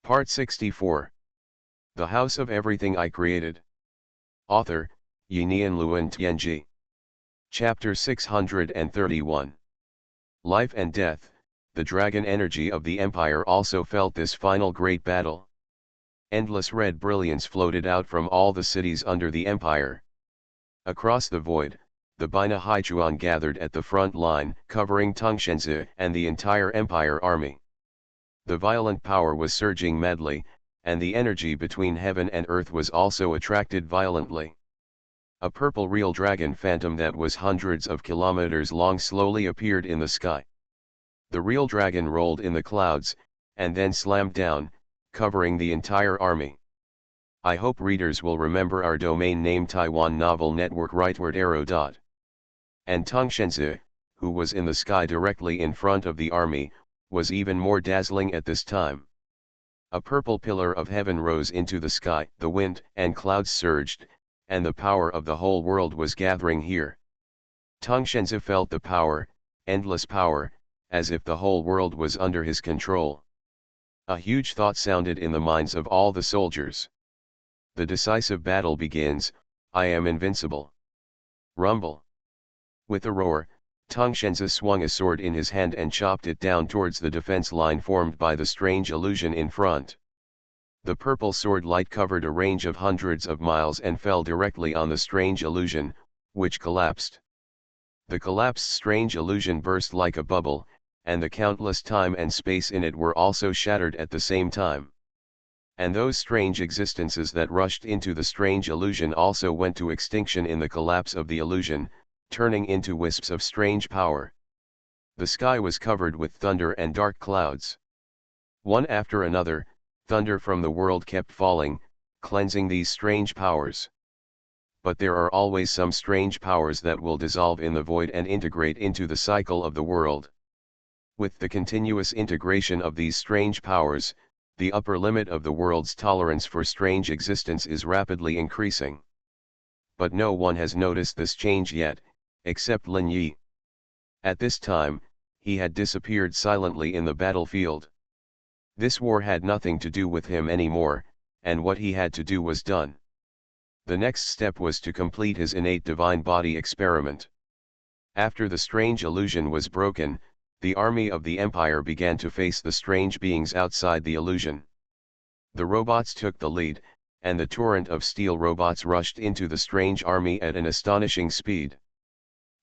Part 64. The House of Everything I Created. Author, Yinian Luan Tianji. Chapter 631. Life and Death. The dragon energy of the Empire also felt this final great battle. Endless red brilliance floated out from all the cities under the Empire. Across the void, the Bina Haichuan gathered at the front line, covering Tungshenzi and the entire Empire army. The violent power was surging madly, and the energy between heaven and earth was also attracted violently. A purple real dragon phantom that was hundreds of kilometers long slowly appeared in the sky. The real dragon rolled in the clouds, and then slammed down, covering the entire army. I hope readers will remember our domain name Taiwan Novel Network rightward arrow dot. And Tungshenzi, who was in the sky directly in front of the army, was even more dazzling at this time. A purple pillar of heaven rose into the sky, the wind and clouds surged, and the power of the whole world was gathering here. Tungshenzi felt the power, endless power, as if the whole world was under his control. A huge thought sounded in the minds of all the soldiers. The decisive battle begins. I am invincible. Rumble. With a roar, Tungshenzi swung a sword in his hand and chopped it down towards the defense line formed by the strange illusion in front. The purple sword light covered a range of hundreds of miles and fell directly on the strange illusion, which collapsed. The collapsed strange illusion burst like a bubble, and the countless time and space in it were also shattered at the same time. And those strange existences that rushed into the strange illusion also went to extinction in the collapse of the illusion, turning into wisps of strange power. The sky was covered with thunder and dark clouds. One after another, thunder from the world kept falling, cleansing these strange powers. But there are always some strange powers that will dissolve in the void and integrate into the cycle of the world. With the continuous integration of these strange powers, the upper limit of the world's tolerance for strange existence is rapidly increasing. But no one has noticed this change yet, except Lin Yi. At this time, he had disappeared silently in the battlefield. This war had nothing to do with him anymore, and what he had to do was done. The next step was to complete his innate divine body experiment. After the strange illusion was broken, the army of the Empire began to face the strange beings outside the illusion. The robots took the lead, and the torrent of steel robots rushed into the strange army at an astonishing speed.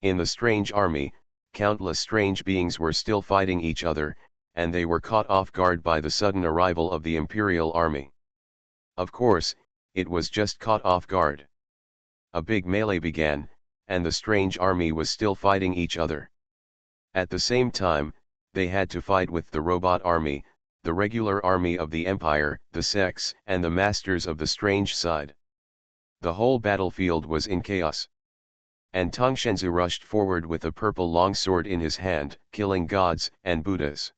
In the strange army, countless strange beings were still fighting each other, and they were caught off guard by the sudden arrival of the Imperial Army. Of course, it was just caught off guard. A big melee began, and the strange army was still fighting each other. At the same time, they had to fight with the robot army, the regular army of the Empire, the sects, and the masters of the strange side. The whole battlefield was in chaos. And Tungshenzi rushed forward with a purple longsword in his hand, killing gods and Buddhas.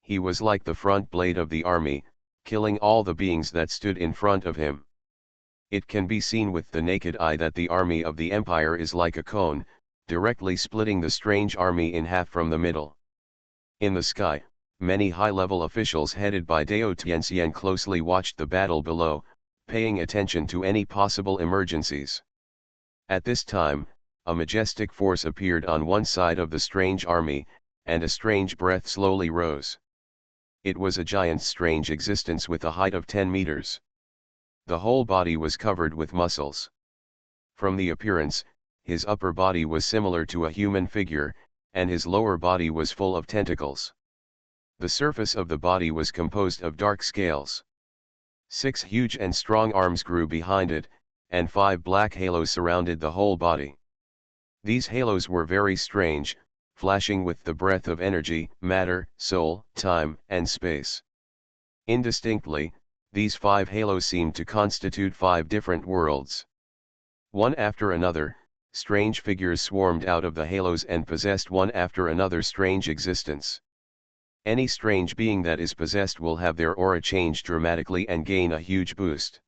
He was like the front blade of the army, killing all the beings that stood in front of him. It can be seen with the naked eye that the army of the Empire is like a cone, directly splitting the strange army in half from the middle. In the sky, many high-level officials headed by Dao Tianxian closely watched the battle below, paying attention to any possible emergencies. At this time, a majestic force appeared on one side of the strange army, and a strange breath slowly rose. It was a giant strange existence with a height of 10 meters. The whole body was covered with muscles. From the appearance, his upper body was similar to a human figure, and his lower body was full of tentacles. The surface of the body was composed of dark scales. 6 huge and strong arms grew behind it, and 5 black halos surrounded the whole body. These halos were very strange, flashing with the breath of energy, matter, soul, time, and space. Indistinctly, these 5 halos seemed to constitute 5 different worlds. One after another, strange figures swarmed out of the halos and possessed one after another strange existence. Any strange being that is possessed will have their aura change dramatically and gain a huge boost.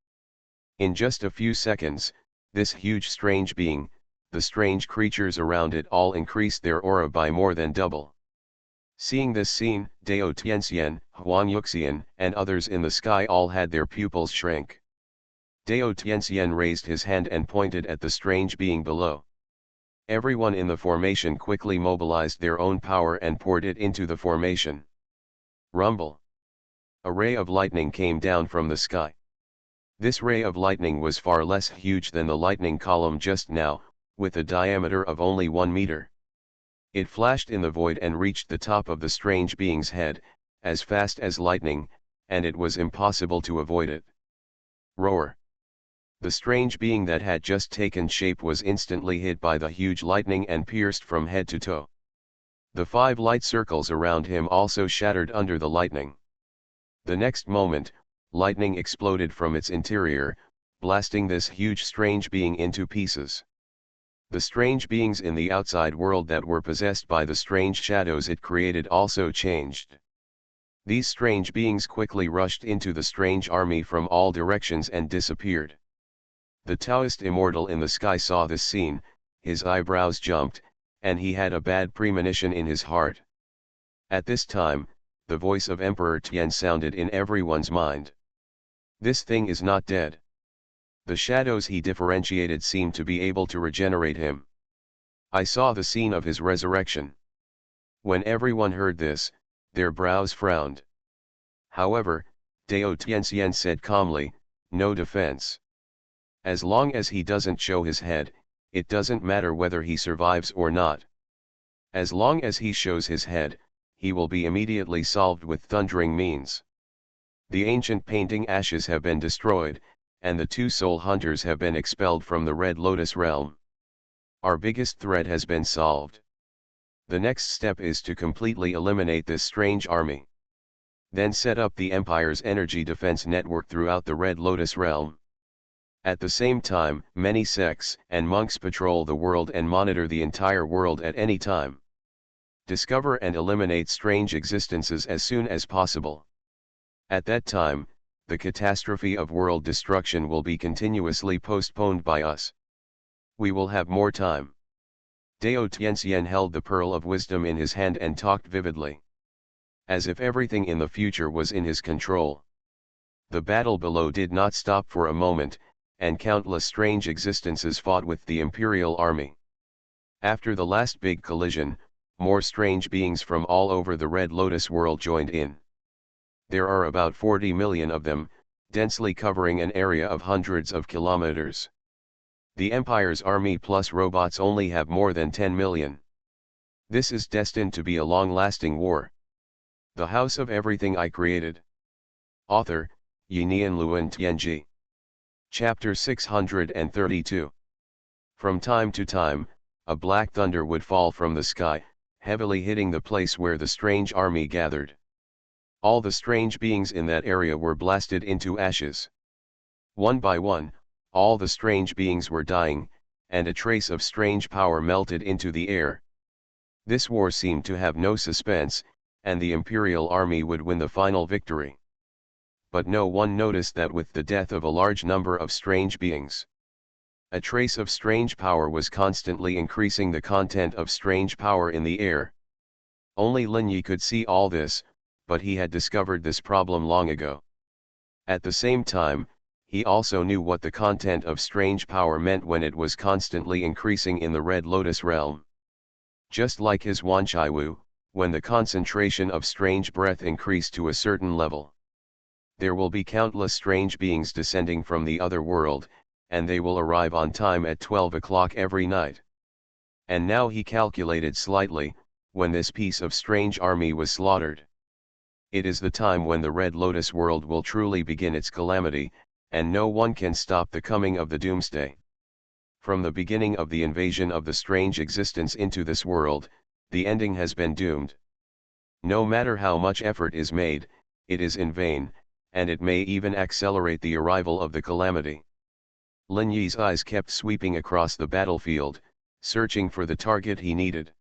In just a few seconds, this huge strange being, the strange creatures around it all increased their aura by more than double. Seeing this scene, Dao Tianxian, Huang Yuxian, and others in the sky all had their pupils shrink. Dao Tianxian raised his hand and pointed at the strange being below. Everyone in the formation quickly mobilized their own power and poured it into the formation. Rumble. A ray of lightning came down from the sky. This ray of lightning was far less huge than the lightning column just now, with a diameter of only 1 meter. It flashed in the void and reached the top of the strange being's head, as fast as lightning, and it was impossible to avoid it. Roar. The strange being that had just taken shape was instantly hit by the huge lightning and pierced from head to toe. The 5 light circles around him also shattered under the lightning. The next moment, lightning exploded from its interior, blasting this huge strange being into pieces. The strange beings in the outside world that were possessed by the strange shadows it created also changed. These strange beings quickly rushed into the strange army from all directions and disappeared. The Taoist immortal in the sky saw this scene, his eyebrows jumped, and he had a bad premonition in his heart. At this time, the voice of Emperor Tian sounded in everyone's mind. This thing is not dead. The shadows he differentiated seemed to be able to regenerate him. I saw the scene of his resurrection. When everyone heard this, their brows frowned. However, Dao Tianxian said calmly, "No defense. As long as he doesn't show his head, it doesn't matter whether he survives or not. As long as he shows his head, he will be immediately solved with thundering means. The ancient painting ashes have been destroyed, and the 2 soul hunters have been expelled from the Red Lotus realm. Our biggest threat has been solved. The next step is to completely eliminate this strange army. Then set up the Empire's energy defense network throughout the Red Lotus realm. At the same time, many sects and monks patrol the world and monitor the entire world at any time. Discover and eliminate strange existences as soon as possible. At that time, the catastrophe of world destruction will be continuously postponed by us. We will have more time." Dao Tianxian held the pearl of wisdom in his hand and talked vividly. As if everything in the future was in his control. The battle below did not stop for a moment, and countless strange existences fought with the Imperial army. After the last big collision, more strange beings from all over the Red Lotus world joined in. There are about 40 million of them, densely covering an area of hundreds of kilometers. The Empire's army plus robots only have more than 10 million. This is destined to be a long-lasting war. The House of Everything I Created. Author, Yinian Luan Tianji. Chapter 632. From time to time, a black thunder would fall from the sky, heavily hitting the place where the strange army gathered. All the strange beings in that area were blasted into ashes. One by one, all the strange beings were dying, and a trace of strange power melted into the air. This war seemed to have no suspense, and the Imperial army would win the final victory. But no one noticed that with the death of a large number of strange beings, a trace of strange power was constantly increasing the content of strange power in the air. Only Lin Yi could see all this, but he had discovered this problem long ago. At the same time, he also knew what the content of strange power meant when it was constantly increasing in the Red Lotus realm. Just like his Wanchaiwu, when the concentration of strange breath increased to a certain level, there will be countless strange beings descending from the other world, and they will arrive on time at 12 o'clock every night. And now he calculated slightly, when this piece of strange army was slaughtered. It is the time when the Red Lotus world will truly begin its calamity, and no one can stop the coming of the doomsday. From the beginning of the invasion of the strange existence into this world, the ending has been doomed. No matter how much effort is made, it is in vain, and it may even accelerate the arrival of the calamity. Lin Yi's eyes kept sweeping across the battlefield, searching for the target he needed.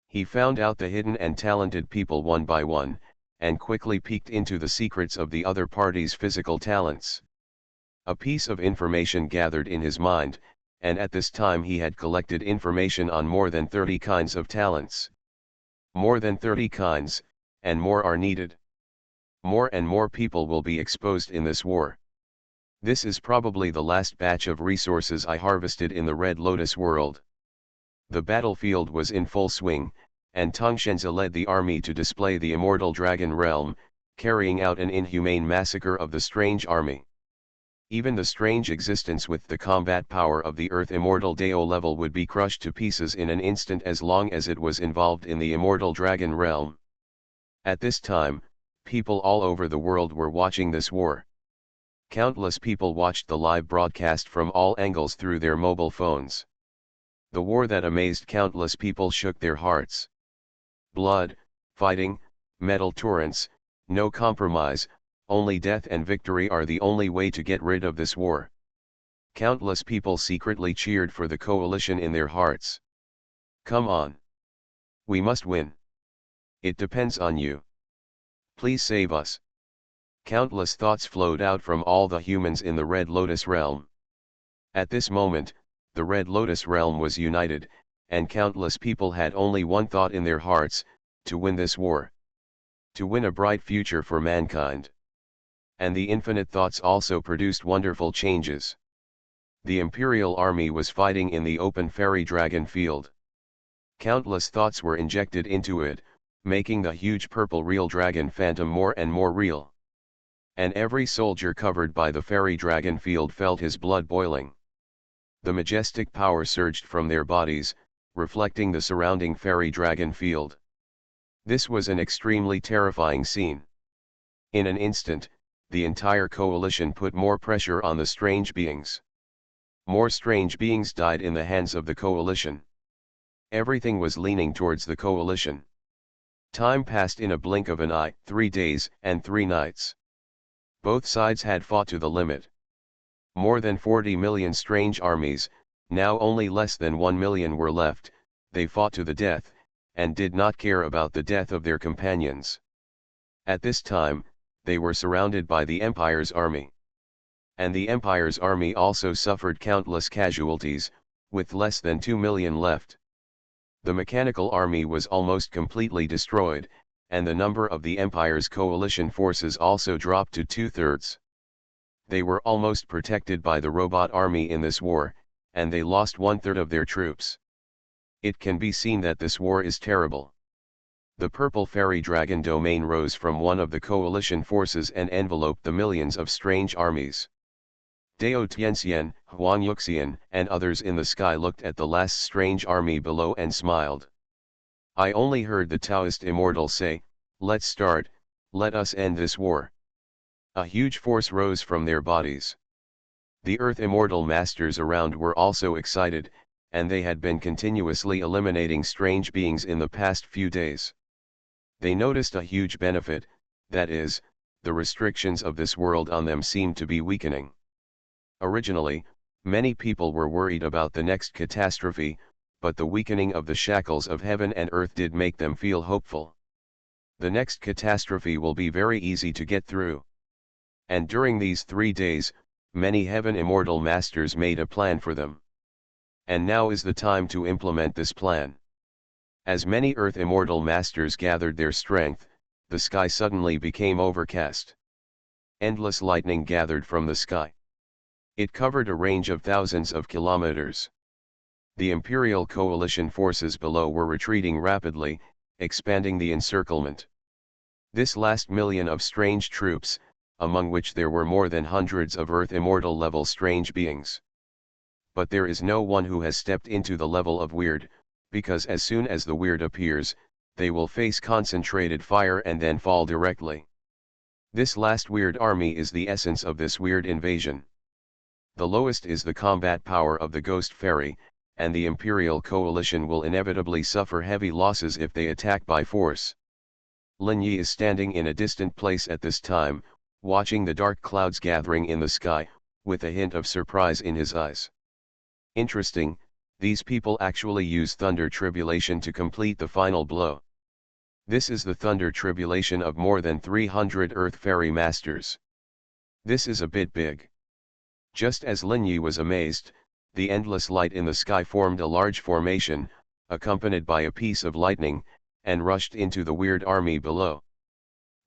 He found out the hidden and talented people one by one, and quickly peeked into the secrets of the other party's physical talents. A piece of information gathered in his mind, and at this time he had collected information on more than 30 kinds of talents. More than 30 kinds, and more are needed. More and more people will be exposed in this war. This is probably the last batch of resources I harvested in the Red Lotus world. The battlefield was in full swing, and Tongshenzhe led the army to display the immortal dragon realm, carrying out an inhumane massacre of the strange army. Even the strange existence with the combat power of the Earth Immortal Dao level would be crushed to pieces in an instant as long as it was involved in the immortal dragon realm. At this time, people all over the world were watching this war. Countless people watched the live broadcast from all angles through their mobile phones. The war that amazed countless people shook their hearts. Blood, fighting, metal torrents, no compromise, only death and victory are the only way to get rid of this war. Countless people secretly cheered for the coalition in their hearts. Come on. We must win. It depends on you. Please save us. Countless thoughts flowed out from all the humans in the Red Lotus realm. At this moment, the Red Lotus realm was united, and countless people had only one thought in their hearts: to win this war. To win a bright future for mankind. And the infinite thoughts also produced wonderful changes. The Imperial Army was fighting in the open fairy dragon field. Countless thoughts were injected into it, making the huge purple real dragon phantom more and more real. And every soldier covered by the fairy dragon field felt his blood boiling. The majestic power surged from their bodies, reflecting the surrounding fairy dragon field. This was an extremely terrifying scene. In an instant, the entire coalition put more pressure on the strange beings. More strange beings died in the hands of the coalition. Everything was leaning towards the coalition. Time passed in a blink of an eye, 3 days and 3 nights. Both sides had fought to the limit. More than 40 million strange armies, now only less than 1 million were left. They fought to the death, and did not care about the death of their companions. At this time, they were surrounded by the Empire's army. And the Empire's army also suffered countless casualties, with less than 2 million left. The mechanical army was almost completely destroyed, and the number of the Empire's coalition forces also dropped to 2/3. They were almost protected by the robot army in this war, and they lost 1/3 of their troops. It can be seen that this war is terrible. The purple fairy dragon domain rose from one of the coalition forces and enveloped the millions of strange armies. Dao Tianxian, Huang Yuxian, and others in the sky looked at the last strange army below and smiled. I only heard the Taoist immortal say, "Let's start, let us end this war." A huge force rose from their bodies. The Earth Immortal Masters around were also excited, and they had been continuously eliminating strange beings in the past few days. They noticed a huge benefit, that is, the restrictions of this world on them seemed to be weakening. Originally, many people were worried about the next catastrophe, but the weakening of the shackles of heaven and earth did make them feel hopeful. The next catastrophe will be very easy to get through. And during these 3 days, many heaven immortal masters made a plan for them. And now is the time to implement this plan. As many Earth Immortal Masters gathered their strength, the sky suddenly became overcast. Endless lightning gathered from the sky. It covered a range of thousands of kilometers. The Imperial Coalition forces below were retreating rapidly, expanding the encirclement. This last million of strange troops, among which there were more than hundreds of Earth Immortal level strange beings. But there is no one who has stepped into the level of weird, because as soon as the weird appears, they will face concentrated fire and then fall directly. This last weird army is the essence of this weird invasion. The lowest is the combat power of the Ghost Fairy, and the Imperial Coalition will inevitably suffer heavy losses if they attack by force. Lin Yi is standing in a distant place at this time, watching the dark clouds gathering in the sky, with a hint of surprise in his eyes. Interesting. These people actually use Thunder Tribulation to complete the final blow. This is the Thunder Tribulation of more than 300 Earth Fairy Masters. This is a bit big. Just as Lin Yi was amazed, the endless light in the sky formed a large formation, accompanied by a piece of lightning, and rushed into the weird army below.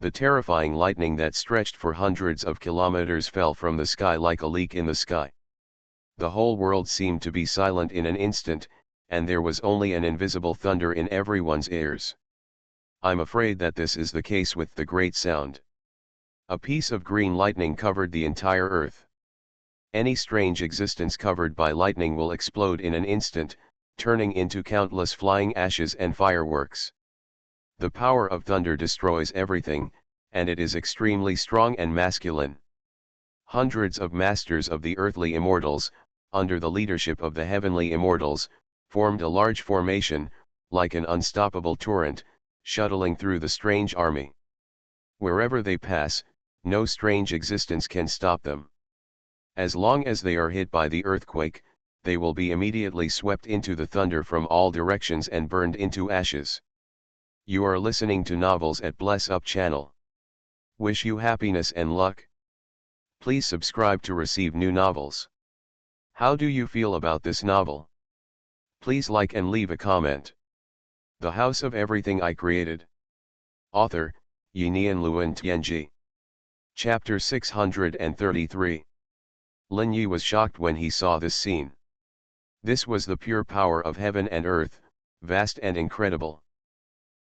The terrifying lightning that stretched for hundreds of kilometers fell from the sky like a leak in the sky. The whole world seemed to be silent in an instant, and there was only an invisible thunder in everyone's ears. I'm afraid that this is the case with the great sound. A piece of green lightning covered the entire earth. Any strange existence covered by lightning will explode in an instant, turning into countless flying ashes and fireworks. The power of thunder destroys everything, and it is extremely strong and masculine. Hundreds of masters of the earthly immortals, under the leadership of the heavenly immortals, formed a large formation, like an unstoppable torrent, shuttling through the strange army. Wherever they pass, no strange existence can stop them. As long as they are hit by the earthquake, they will be immediately swept into the thunder from all directions and burned into ashes. You are listening to Novels at Bless Up channel. Wish you happiness and luck. Please subscribe to receive new novels. How do you feel about this novel? Please like and leave a comment. The House of Everything I Created. Author, Xuanhuan Luan Tianji. Chapter 633. Lin Yi was shocked when he saw this scene. This was the pure power of heaven and earth, vast and incredible.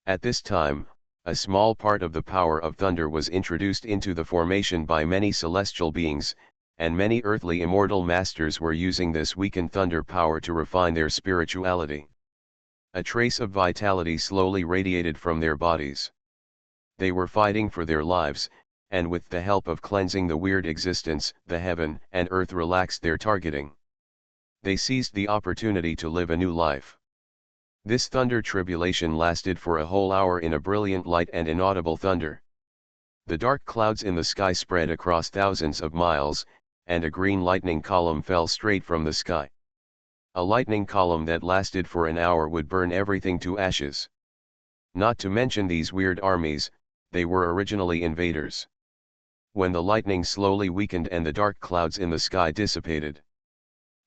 At this time, a small part of the power of thunder was introduced into the formation by many celestial beings, and many earthly immortal masters were using this weakened thunder power to refine their spirituality. A trace of vitality slowly radiated from their bodies. They were fighting for their lives, and with the help of cleansing the weird existence, the heaven and earth relaxed their targeting. They seized the opportunity to live a new life. This thunder tribulation lasted for a whole hour in a brilliant light and inaudible thunder. The dark clouds in the sky spread across thousands of miles, and a green lightning column fell straight from the sky. A lightning column that lasted for an hour would burn everything to ashes. Not to mention these weird armies, they were originally invaders. When the lightning slowly weakened and the dark clouds in the sky dissipated,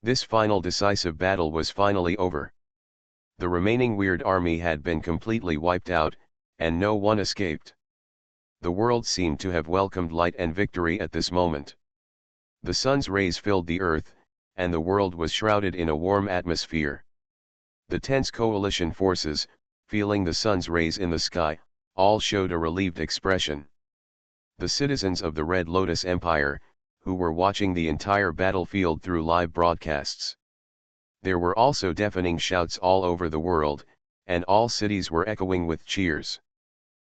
this final decisive battle was finally over. The remaining weird army had been completely wiped out, and no one escaped. The world seemed to have welcomed light and victory at this moment. The sun's rays filled the earth, and the world was shrouded in a warm atmosphere. The tense coalition forces, feeling the sun's rays in the sky, all showed a relieved expression. The citizens of the Red Lotus Empire, who were watching the entire battlefield through live broadcasts. There were also deafening shouts all over the world, and all cities were echoing with cheers.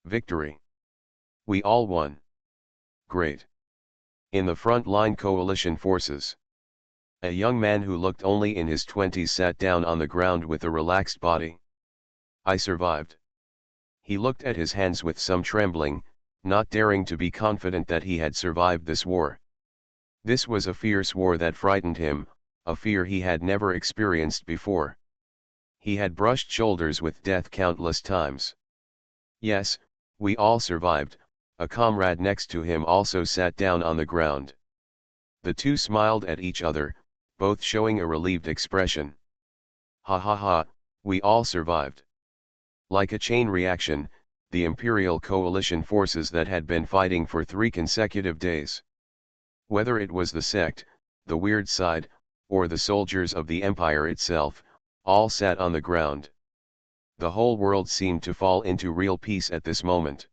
Victory! We all won! Great! In the front line coalition forces, a young man who looked only in his 20s sat down on the ground with a relaxed body. I survived. He looked at his hands with some trembling, not daring to be confident that he had survived this war. This was a fierce war that frightened him, a fear he had never experienced before. He had brushed shoulders with death countless times. Yes, we all survived. A comrade next to him also sat down on the ground. The two smiled at each other, both showing a relieved expression. Ha ha ha, we all survived. Like a chain reaction, the Imperial Coalition forces that had been fighting for 3 consecutive days. Whether it was the sect, the weird side, or the soldiers of the Empire itself, all sat on the ground. The whole world seemed to fall into real peace at this moment.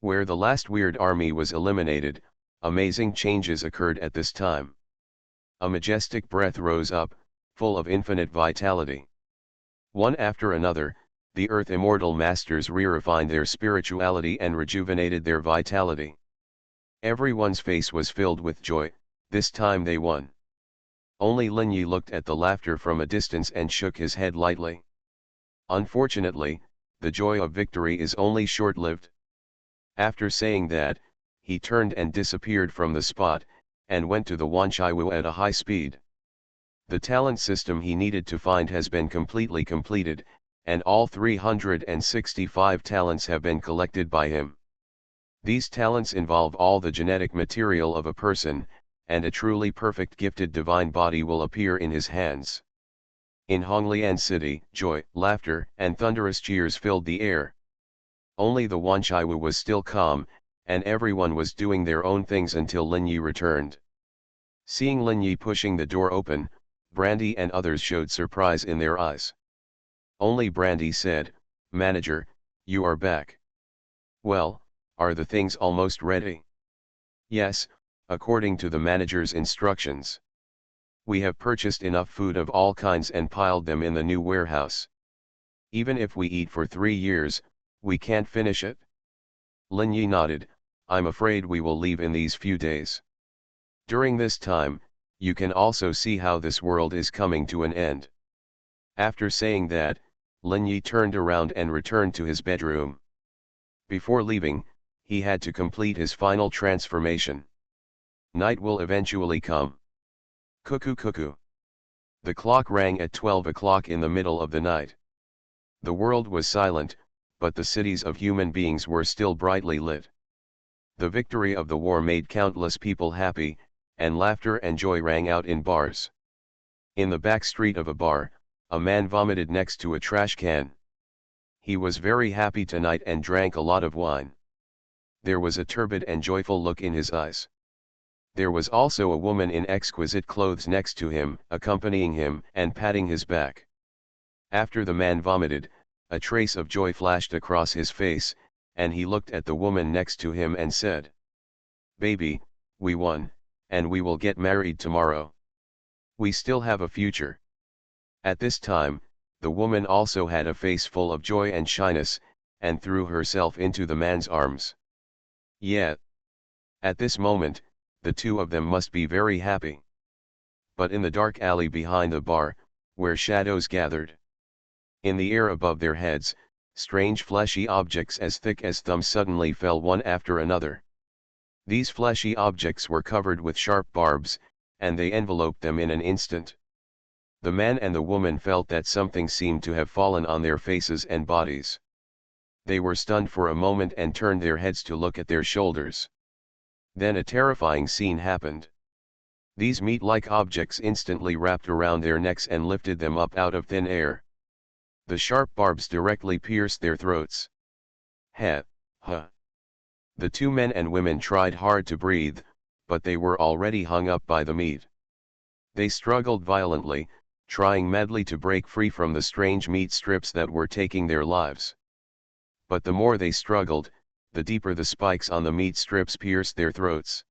Where the last weird army was eliminated, amazing changes occurred at this time. A majestic breath rose up, full of infinite vitality. One after another, the Earth Immortal Masters re-refined their spirituality and rejuvenated their vitality. Everyone's face was filled with joy. This time they won. Only Lin Yi looked at the laughter from a distance and shook his head lightly. Unfortunately, the joy of victory is only short-lived. After saying that, he turned and disappeared from the spot, and went to the Wanchaiwu at a high speed. The talent system he needed to find has been completely completed, and all 365 talents have been collected by him. These talents involve all the genetic material of a person, and a truly perfect gifted divine body will appear in his hands. In Honglian City, joy, laughter, and thunderous cheers filled the air. Only the Wanchaiwu was still calm, and everyone was doing their own things until Lin Yi returned. Seeing Lin Yi pushing the door open, Brandy and others showed surprise in their eyes. Only Brandy said, "Manager, you are back. Well, are the things almost ready?" "Yes, according to the manager's instructions. We have purchased enough food of all kinds and piled them in the new warehouse. Even if we eat for 3 years, we can't finish it." Lin Yi nodded. "I'm afraid we will leave in these few days. During this time, you can also see how this world is coming to an end." After saying that, Lin Yi turned around and returned to his bedroom. Before leaving, he had to complete his final transformation. Night will eventually come. Cuckoo cuckoo. The clock rang at 12 o'clock in the middle of the night. The world was silent, but the cities of human beings were still brightly lit. The victory of the war made countless people happy, and laughter and joy rang out in bars. In the back street of a bar, a man vomited next to a trash can. He was very happy tonight and drank a lot of wine. There was a turbid and joyful look in his eyes. There was also a woman in exquisite clothes next to him, accompanying him and patting his back. After the man vomited, a trace of joy flashed across his face, and he looked at the woman next to him and said, "Baby, we won, and we will get married tomorrow. We still have a future." At this time, the woman also had a face full of joy and shyness, and threw herself into the man's arms. Yeah. At this moment, the two of them must be very happy. But in the dark alley behind the bar, where shadows gathered, in the air above their heads, strange fleshy objects as thick as thumbs suddenly fell one after another. These fleshy objects were covered with sharp barbs, and they enveloped them in an instant. The man and the woman felt that something seemed to have fallen on their faces and bodies. They were stunned for a moment and turned their heads to look at their shoulders. Then a terrifying scene happened. These meat-like objects instantly wrapped around their necks and lifted them up out of thin air. The sharp barbs directly pierced their throats. Ha! Ha! The two men and women tried hard to breathe, but they were already hung up by the meat. They struggled violently, trying madly to break free from the strange meat strips that were taking their lives. But the more they struggled, the deeper the spikes on the meat strips pierced their throats.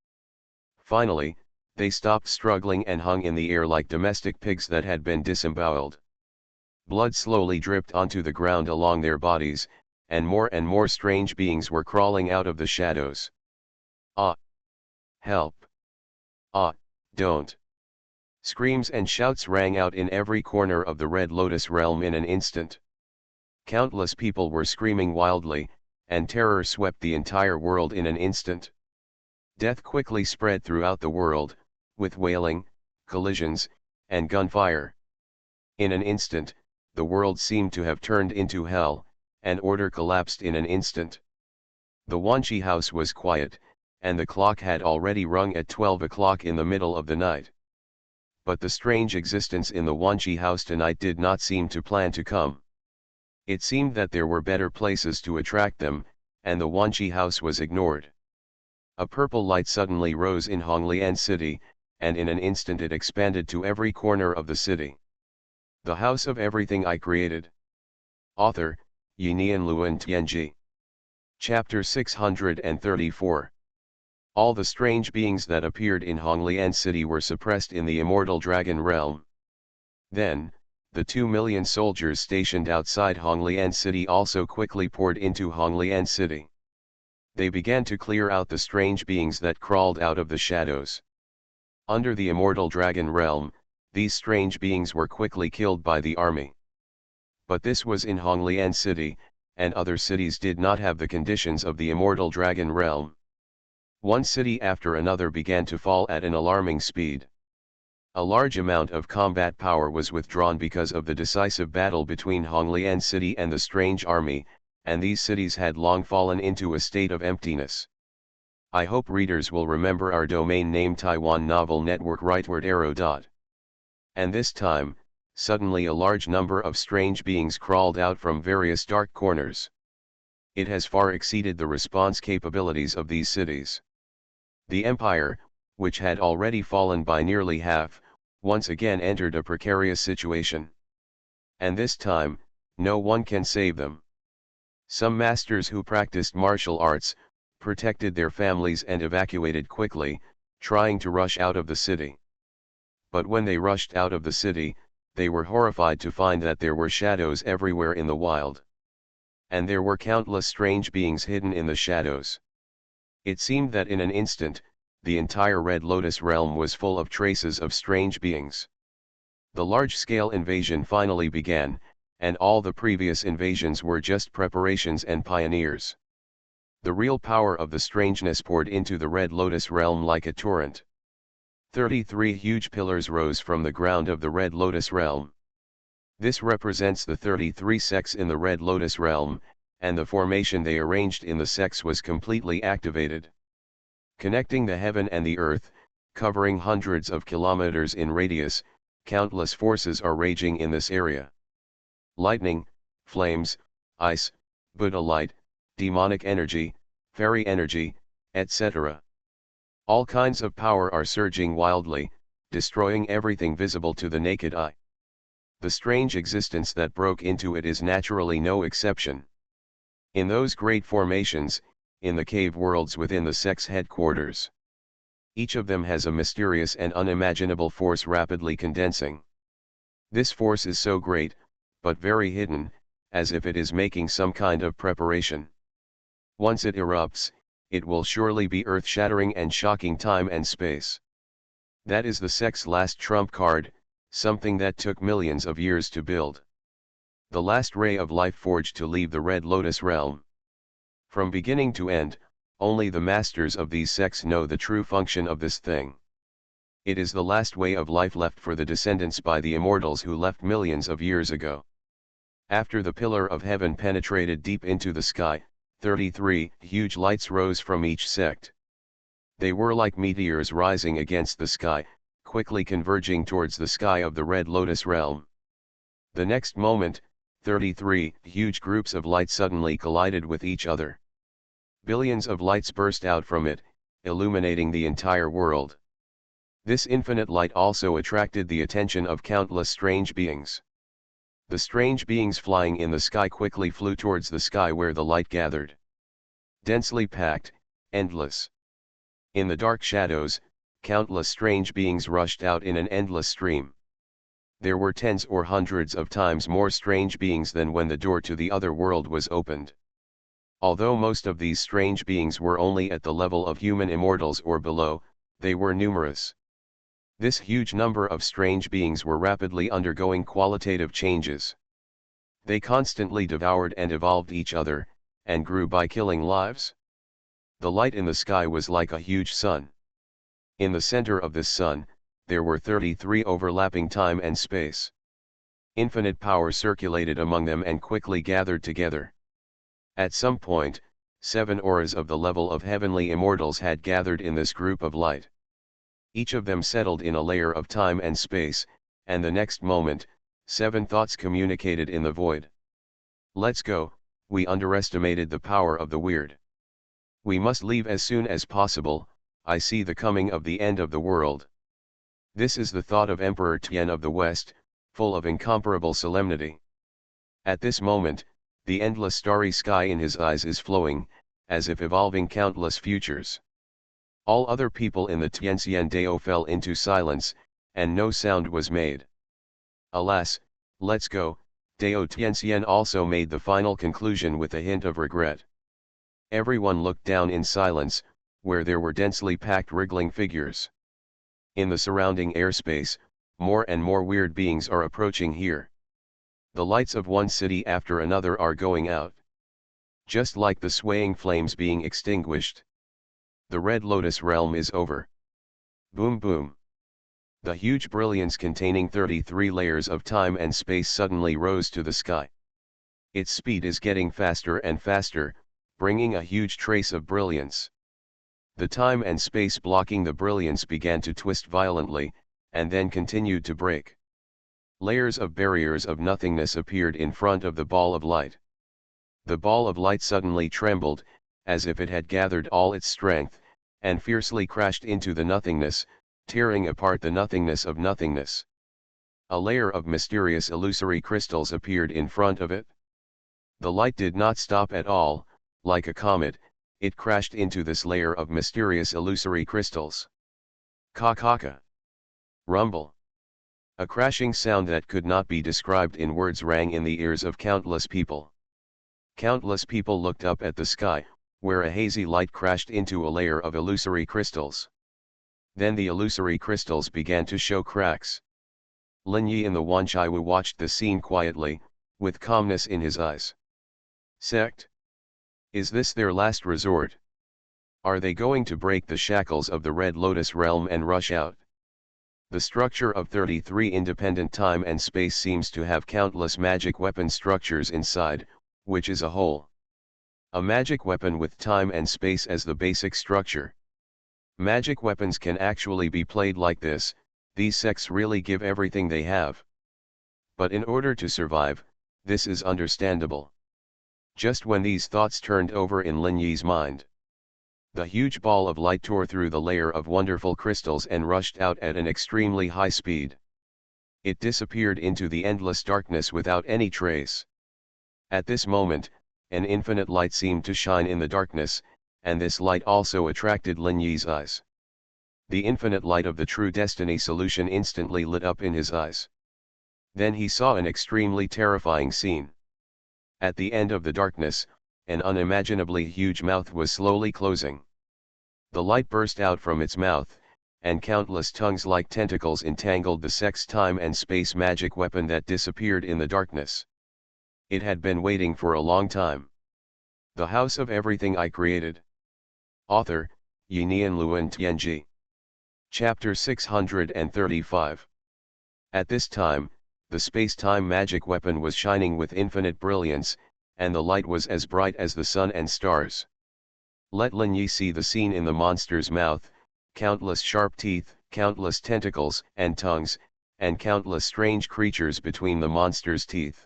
Finally, they stopped struggling and hung in the air like domestic pigs that had been disemboweled. Blood slowly dripped onto the ground along their bodies, and more strange beings were crawling out of the shadows. "Ah! Help! Ah, don't!" Screams and shouts rang out in every corner of the Red Lotus realm in an instant. Countless people were screaming wildly, and terror swept the entire world in an instant. Death quickly spread throughout the world, with wailing, collisions, and gunfire. In an instant, the world seemed to have turned into hell, and order collapsed in an instant. The Wanchi house was quiet, and the clock had already rung at 12 o'clock in the middle of the night. But the strange existence in the Wanchi house tonight did not seem to plan to come. It seemed that there were better places to attract them, and the Wanchi house was ignored. A purple light suddenly rose in Honglian City, and in an instant it expanded to every corner of the city. The House of Everything I Created. Author, Yinian Luan Tianji. Chapter 634. All the strange beings that appeared in Honglian City were suppressed in the immortal dragon realm. Then, the 2 million soldiers stationed outside Honglian City also quickly poured into Honglian City. They began to clear out the strange beings that crawled out of the shadows. Under the immortal dragon realm, these strange beings were quickly killed by the army. But this was in Honglian City, and other cities did not have the conditions of the immortal dragon realm. One city after another began to fall at an alarming speed. A large amount of combat power was withdrawn because of the decisive battle between Honglian City and the strange army, and these cities had long fallen into a state of emptiness. I hope readers will remember our domain name Taiwan Novel Network rightward arrow dot. And this time, suddenly a large number of strange beings crawled out from various dark corners. It has far exceeded the response capabilities of these cities. The empire, which had already fallen by nearly half, once again entered a precarious situation. And this time, no one can save them. Some masters who practiced martial arts, protected their families and evacuated quickly, trying to rush out of the city. But when they rushed out of the city, they were horrified to find that there were shadows everywhere in the wild. And there were countless strange beings hidden in the shadows. It seemed that in an instant, the entire Red Lotus realm was full of traces of strange beings. The large-scale invasion finally began, and all the previous invasions were just preparations and pioneers. The real power of the strangeness poured into the Red Lotus realm like a torrent. 33 huge pillars rose from the ground of the Red Lotus realm. This represents the 33 sects in the Red Lotus realm, and the formation they arranged in the sects was completely activated. Connecting the heaven and the earth, covering hundreds of kilometers in radius, countless forces are raging in this area. Lightning, flames, ice, Buddha light, demonic energy, fairy energy, etc. All kinds of power are surging wildly, destroying everything visible to the naked eye. The strange existence that broke into it is naturally no exception. In those great formations, in the cave worlds within the sect's headquarters, each of them has a mysterious and unimaginable force rapidly condensing. This force is so great, but very hidden, as if it is making some kind of preparation. Once it erupts, it will surely be earth-shattering and shocking time and space. That is the sect's last trump card, something that took millions of years to build. The last ray of life forged to leave the Red Lotus realm. From beginning to end, only the masters of these sects know the true function of this thing. It is the last way of life left for the descendants by the immortals who left millions of years ago. After the pillar of heaven penetrated deep into the sky, 33 huge lights rose from each sect. They were like meteors rising against the sky, quickly converging towards the sky of the Red Lotus realm. The next moment, 33 huge groups of light suddenly collided with each other. Billions of lights burst out from it, illuminating the entire world. This infinite light also attracted the attention of countless strange beings. The strange beings flying in the sky quickly flew towards the sky where the light gathered. Densely packed, endless. In the dark shadows, countless strange beings rushed out in an endless stream. There were tens or hundreds of times more strange beings than when the door to the other world was opened. Although most of these strange beings were only at the level of human immortals or below, they were numerous. This huge number of strange beings were rapidly undergoing qualitative changes. They constantly devoured and evolved each other, and grew by killing lives. The light in the sky was like a huge sun. In the center of this sun, there were 33 overlapping time and space. Infinite power circulated among them and quickly gathered together. At some point, 7 auras of the level of heavenly immortals had gathered in this group of light. Each of them settled in a layer of time and space, and the next moment, 7 thoughts communicated in the void. Let's go, we underestimated the power of the weird. We must leave as soon as possible, I see the coming of the end of the world. This is the thought of Emperor Tian of the West, full of incomparable solemnity. At this moment, the endless starry sky in his eyes is flowing, as if evolving countless futures. All other people in the Tianxian Dao fell into silence, and no sound was made. Alas, let's go, Dao Tianxian also made the final conclusion with a hint of regret. Everyone looked down in silence, where there were densely packed wriggling figures. In the surrounding airspace, more and more weird beings are approaching here. The lights of one city after another are going out. Just like the swaying flames being extinguished. The Red Lotus realm is over. Boom boom. The huge brilliance containing 33 layers of time and space suddenly rose to the sky. Its speed is getting faster and faster, bringing a huge trace of brilliance. The time and space blocking the brilliance began to twist violently, and then continued to break. Layers of barriers of nothingness appeared in front of the ball of light. The ball of light suddenly trembled, as if it had gathered all its strength, and fiercely crashed into the nothingness, tearing apart the nothingness of nothingness. A layer of mysterious illusory crystals appeared in front of it. The light did not stop at all. Like a comet, it crashed into this layer of mysterious illusory crystals. Ka-ka-ka. Rumble. A crashing sound that could not be described in words rang in the ears of countless people. Countless people looked up at the sky, where a hazy light crashed into a layer of illusory crystals. Then the illusory crystals began to show cracks. Lin Yi in the Wanchaiwu watched the scene quietly, with calmness in his eyes. Sect? Is this their last resort? Are they going to break the shackles of the Red Lotus realm and rush out? The structure of 33 independent time and space seems to have countless magic weapon structures inside, which is a whole. A magic weapon with time and space as the basic structure. Magic weapons can actually be played like this. These sects really give everything they have. But in order to survive, this is understandable. Just when these thoughts turned over in Lin Yi's mind, the huge ball of light tore through the layer of wonderful crystals and rushed out at an extremely high speed. It disappeared into the endless darkness without any trace. At this moment, an infinite light seemed to shine in the darkness, and this light also attracted Lin Yi's eyes. The infinite light of the true destiny solution instantly lit up in his eyes. Then he saw an extremely terrifying scene. At the end of the darkness, an unimaginably huge mouth was slowly closing. The light burst out from its mouth, and countless tongues like tentacles entangled the sect's time and space magic weapon that disappeared in the darkness. It had been waiting for a long time. The House of Everything I Created. Author, Yinian Luan Tianji. Chapter 635. At this time, the space-time magic weapon was shining with infinite brilliance, and the light was as bright as the sun and stars. Let Lin Yi see the scene in the monster's mouth: countless sharp teeth, countless tentacles and tongues, and countless strange creatures between the monster's teeth.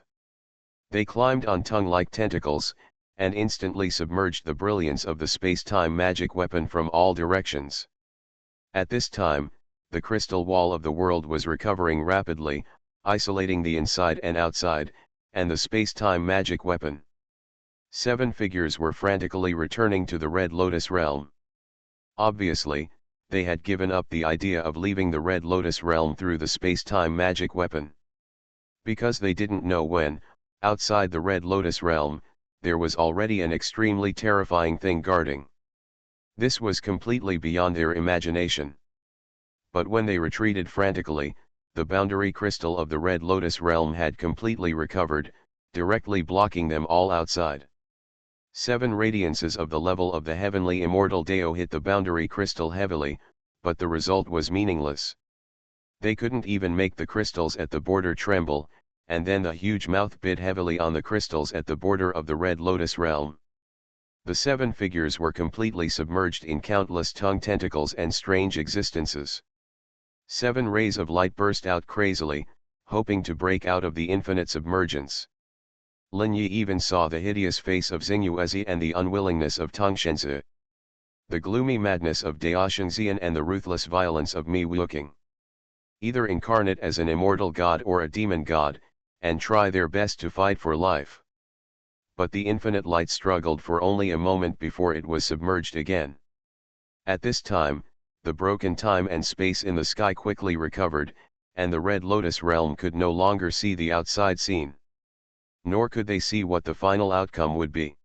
They climbed on tongue-like tentacles, and instantly submerged the brilliance of the space-time magic weapon from all directions. At this time, the crystal wall of the world was recovering rapidly, isolating the inside and outside, and the space-time magic weapon. 7 figures were frantically returning to the Red Lotus realm. Obviously, they had given up the idea of leaving the Red Lotus realm through the space-time magic weapon. Because they didn't know when, outside the Red Lotus realm, there was already an extremely terrifying thing guarding. This was completely beyond their imagination. But when they retreated frantically, the boundary crystal of the Red Lotus realm had completely recovered, directly blocking them all outside. 7 radiances of the level of the heavenly immortal Dao hit the boundary crystal heavily, but the result was meaningless. They couldn't even make the crystals at the border tremble, and then the huge mouth bit heavily on the crystals at the border of the Red Lotus realm. The 7 figures were completely submerged in countless tongue tentacles and strange existences. 7 rays of light burst out crazily, hoping to break out of the infinite submergence. Lin Yi even saw the hideous face of Xingyuezi and the unwillingness of Tang Shenzi. The gloomy madness of Dao Shengxian and the ruthless violence of Mi Wuking. Either incarnate as an immortal god or a demon god, and try their best to fight for life. But the infinite light struggled for only a moment before it was submerged again. At this time, the broken time and space in the sky quickly recovered, and the Red Lotus realm could no longer see the outside scene. Nor could they see what the final outcome would be.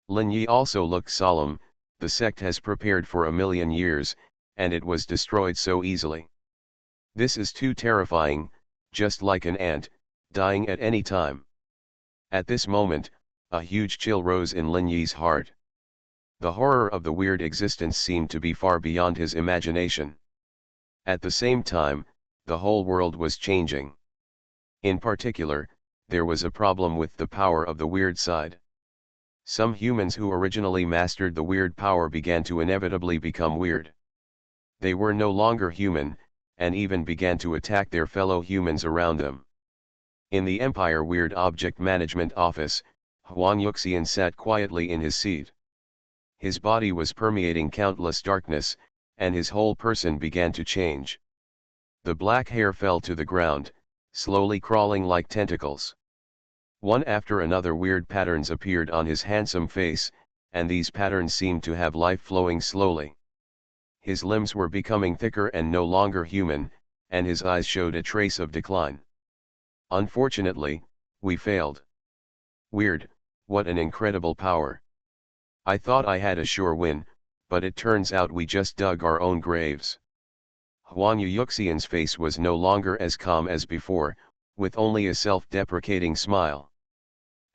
Lin Yi also looked solemn. The sect has prepared for 1,000,000 years, and it was destroyed so easily. This is too terrifying, just like an ant, dying at any time. At this moment, a huge chill rose in Lin Yi's heart. The horror of the weird existence seemed to be far beyond his imagination. At the same time, the whole world was changing. In particular, there was a problem with the power of the weird side. Some humans who originally mastered the weird power began to inevitably become weird. They were no longer human, and even began to attack their fellow humans around them. In the Empire Weird Object Management Office, Huang Yuxian sat quietly in his seat. His body was permeating countless darkness, and his whole person began to change. The black hair fell to the ground, slowly crawling like tentacles. One after another weird patterns appeared on his handsome face, and these patterns seemed to have life flowing slowly. His limbs were becoming thicker and no longer human, and his eyes showed a trace of decline. Unfortunately, we failed. Weird, what an incredible power. I thought I had a sure win, but it turns out we just dug our own graves. Huang Yuxian's face was no longer as calm as before, with only a self-deprecating smile.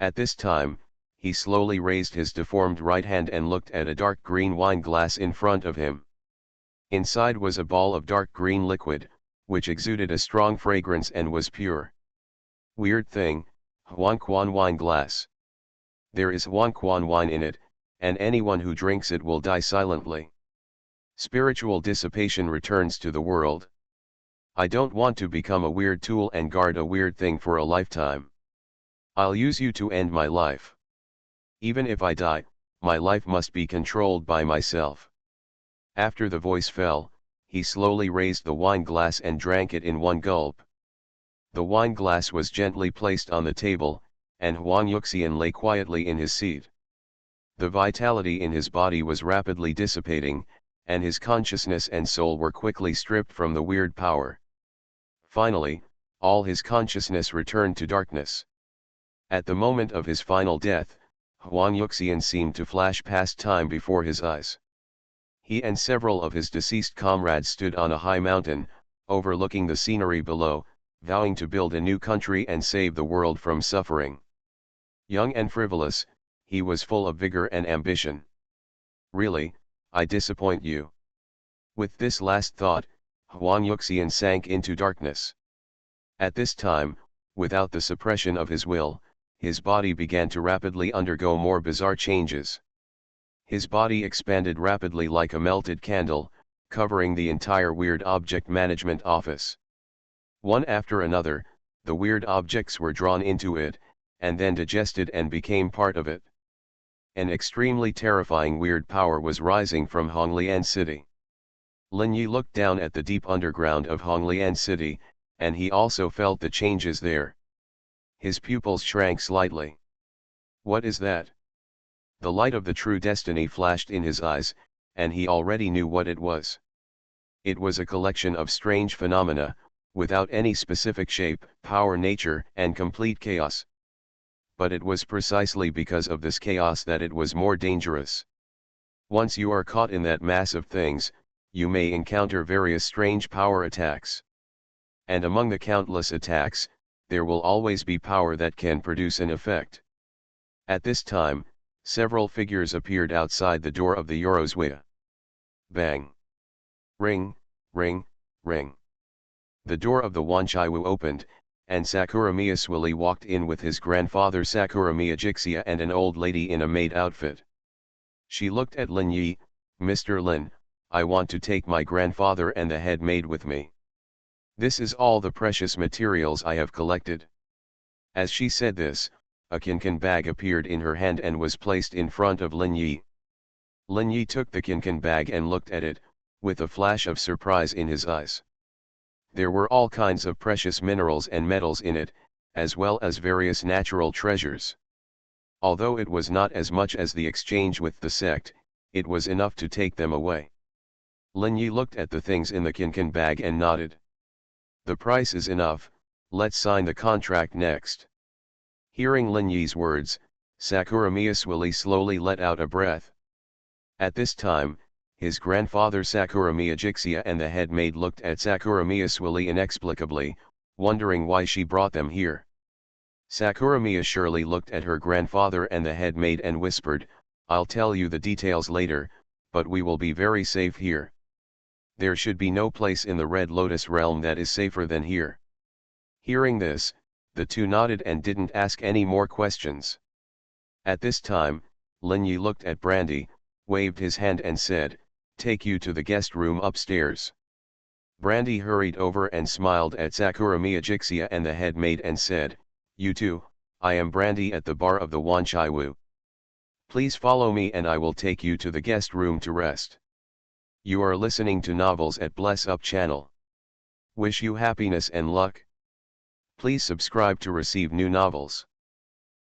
At this time, he slowly raised his deformed right hand and looked at a dark green wine glass in front of him. Inside was a ball of dark green liquid, which exuded a strong fragrance and was pure. Weird thing, Xuanhuan wine glass. There is Xuanhuan wine in it, and anyone who drinks it will die silently. Spiritual dissipation returns to the world. I don't want to become a weird tool and guard a weird thing for a lifetime. I'll use you to end my life. Even if I die, my life must be controlled by myself. After the voice fell, he slowly raised the wine glass and drank it in one gulp. The wine glass was gently placed on the table, and Huang Yuxian lay quietly in his seat. The vitality in his body was rapidly dissipating, and his consciousness and soul were quickly stripped from the weird power. Finally, all his consciousness returned to darkness. At the moment of his final death, Huang Yuxian seemed to flash past time before his eyes. He and several of his deceased comrades stood on a high mountain, overlooking the scenery below, vowing to build a new country and save the world from suffering. Young and frivolous, he was full of vigor and ambition. Really, I disappoint you. With this last thought, Huang Yuxian sank into darkness. At this time, without the suppression of his will, his body began to rapidly undergo more bizarre changes. His body expanded rapidly like a melted candle, covering the entire weird object management office. One after another, the weird objects were drawn into it, and then digested and became part of it. An extremely terrifying weird power was rising from Honglian City. Lin Yi looked down at the deep underground of Honglian City, and he also felt the changes there. His pupils shrank slightly. What is that? The light of the true destiny flashed in his eyes, and he already knew what it was. It was a collection of strange phenomena, without any specific shape, power, nature, and complete chaos. But it was precisely because of this chaos that it was more dangerous. Once you are caught in that mass of things, you may encounter various strange power attacks. And among the countless attacks, there will always be power that can produce an effect. At this time, several figures appeared outside the door of the Eurozwia. Bang! Ring, ring, ring. The door of the Wanchaiwu opened, and Sakura Miyaswili walked in with his grandfather Sakura Miyajixia and an old lady in a maid outfit. She looked at Lin Yi. Mr. Lin, I want to take my grandfather and the head maid with me. This is all the precious materials I have collected. As she said this, a kinkan bag appeared in her hand and was placed in front of Lin Yi. Lin Yi took the kinkan bag and looked at it, with a flash of surprise in his eyes. There were all kinds of precious minerals and metals in it, as well as various natural treasures. Although it was not as much as the exchange with the sect, it was enough to take them away. Lin Yi looked at the things in the kinkan bag and nodded. The price is enough, let's sign the contract next. Hearing Lin Yi's words, Sakura Miyaswili slowly let out a breath. At this time, his grandfather Sakura Miyajixia and the head maid looked at Sakura Miyaswili inexplicably, wondering why she brought them here. Sakura Miya surely looked at her grandfather and the head maid and whispered, I'll tell you the details later, but we will be very safe here. There should be no place in the Red Lotus realm that is safer than here. Hearing this, the two nodded and didn't ask any more questions. At this time, Lin Yi looked at Brandy, waved his hand and said, take you to the guest room upstairs. Brandy hurried over and smiled at Sakura Miyajixia and the head maid and said, you too, I am Brandy at the bar of the Xuanhuan. Please follow me and I will take you to the guest room to rest. You are listening to Novels at Bless Up channel. Wish you happiness and luck. Please subscribe to receive new novels.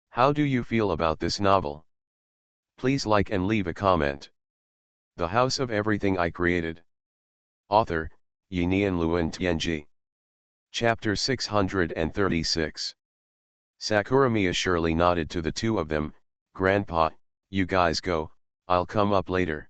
How do you feel about this novel? Please like and leave a comment. The House of Everything I Created. Author, Yinian Luan Tianji. Chapter 636. Sakuramia surely nodded to the two of them. Grandpa, you guys go, I'll come up later.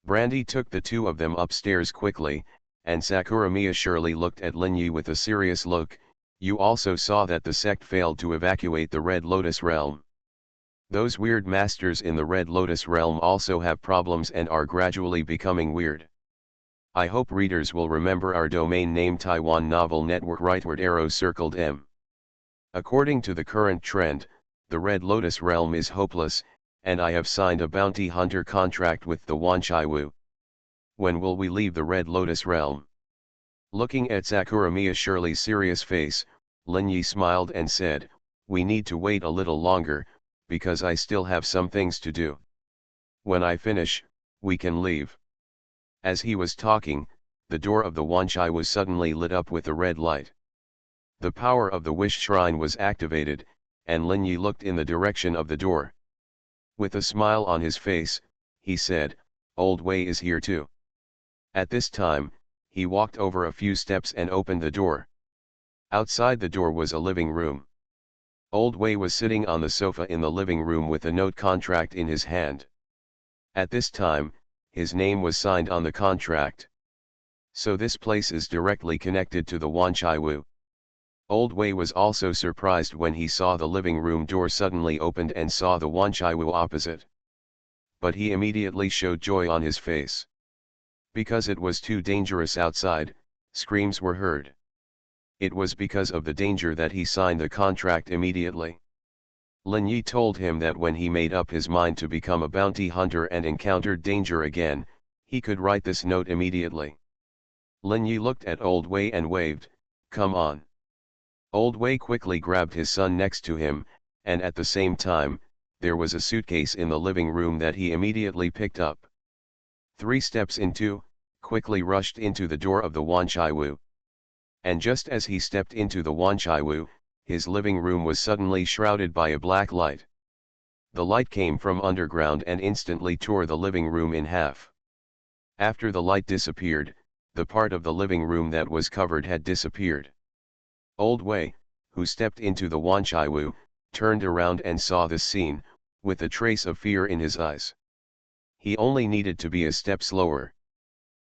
Brandy took the two of them upstairs quickly, and Sakuramia surely looked at Linyi with a serious look. You also saw that the sect failed to evacuate the Red Lotus realm. Those weird masters in the Red Lotus realm also have problems and are gradually becoming weird. I hope readers will remember our domain name Taiwan Novel Network rightward arrow circled M. According to the current trend, the Red Lotus realm is hopeless, and I have signed a bounty hunter contract with the Xuanhuan. When will we leave the Red Lotus realm? Looking at Sakuramia Shirley's serious face, Linyi smiled and said, we need to wait a little longer, because I still have some things to do. When I finish, we can leave. As he was talking, the door of the Xuanhuan was suddenly lit up with a red light. The power of the wish shrine was activated, and Linyi looked in the direction of the door. With a smile on his face, he said, Old Wei is here too. At this time, he walked over a few steps and opened the door. Outside the door was a living room. Old Wei was sitting on the sofa in the living room with a note contract in his hand. At this time, his name was signed on the contract. So this place is directly connected to the Xuanhuan. Old Wei was also surprised when he saw the living room door suddenly opened and saw the Xuanhuan opposite. But he immediately showed joy on his face. Because it was too dangerous outside, screams were heard. It was because of the danger that he signed the contract immediately. Linyi told him that when he made up his mind to become a bounty hunter and encountered danger again, he could write this note immediately. Linyi looked at Old Wei and waved, come on. Old Wei quickly grabbed his son next to him, and at the same time, there was a suitcase in the living room that he immediately picked up. 3 steps into, quickly rushed into the door of the Xuanhuan. And just as he stepped into the Xuanhuan, his living room was suddenly shrouded by a black light. The light came from underground and instantly tore the living room in half. After the light disappeared, the part of the living room that was covered had disappeared. Old Wei, who stepped into the Xuanhuan, turned around and saw this scene, with a trace of fear in his eyes. He only needed to be a step slower.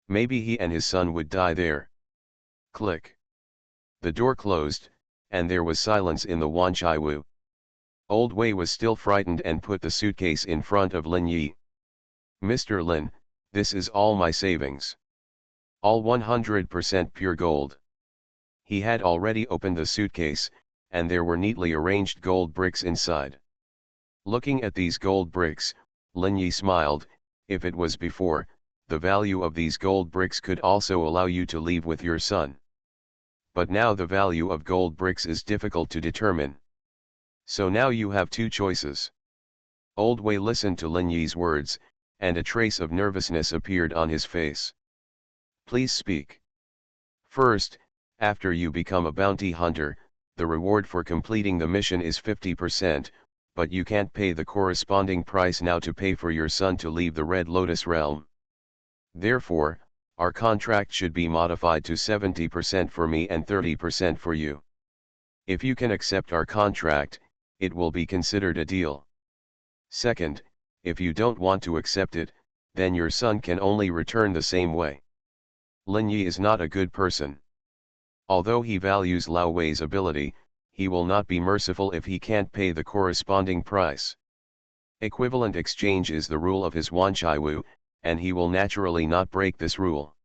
Maybe he and his son would die there. Click. The door closed, and there was silence in the Xuanhuan. Old Wei was still frightened and put the suitcase in front of Lin Yi. Mr. Lin, this is all my savings. All 100% pure gold. He had already opened the suitcase, and there were neatly arranged gold bricks inside. Looking at these gold bricks, Lin Yi smiled. If it was before, the value of these gold bricks could also allow you to leave with your son. But now the value of gold bricks is difficult to determine. So now you have 2 choices. Old Wei listened to Lin Yi's words, and a trace of nervousness appeared on his face. Please speak. First, after you become a bounty hunter, the reward for completing the mission is 50%, but you can't pay the corresponding price now to pay for your son to leave the Red Lotus realm. Therefore, our contract should be modified to 70% for me and 30% for you. If you can accept our contract, it will be considered a deal. Second, if you don't want to accept it, then your son can only return the same way. Lin Yi is not a good person. Although he values Lao Wei's ability, he will not be merciful if he can't pay the corresponding price. Equivalent exchange is the rule of his Xuanhuan, and he will naturally not break this rule.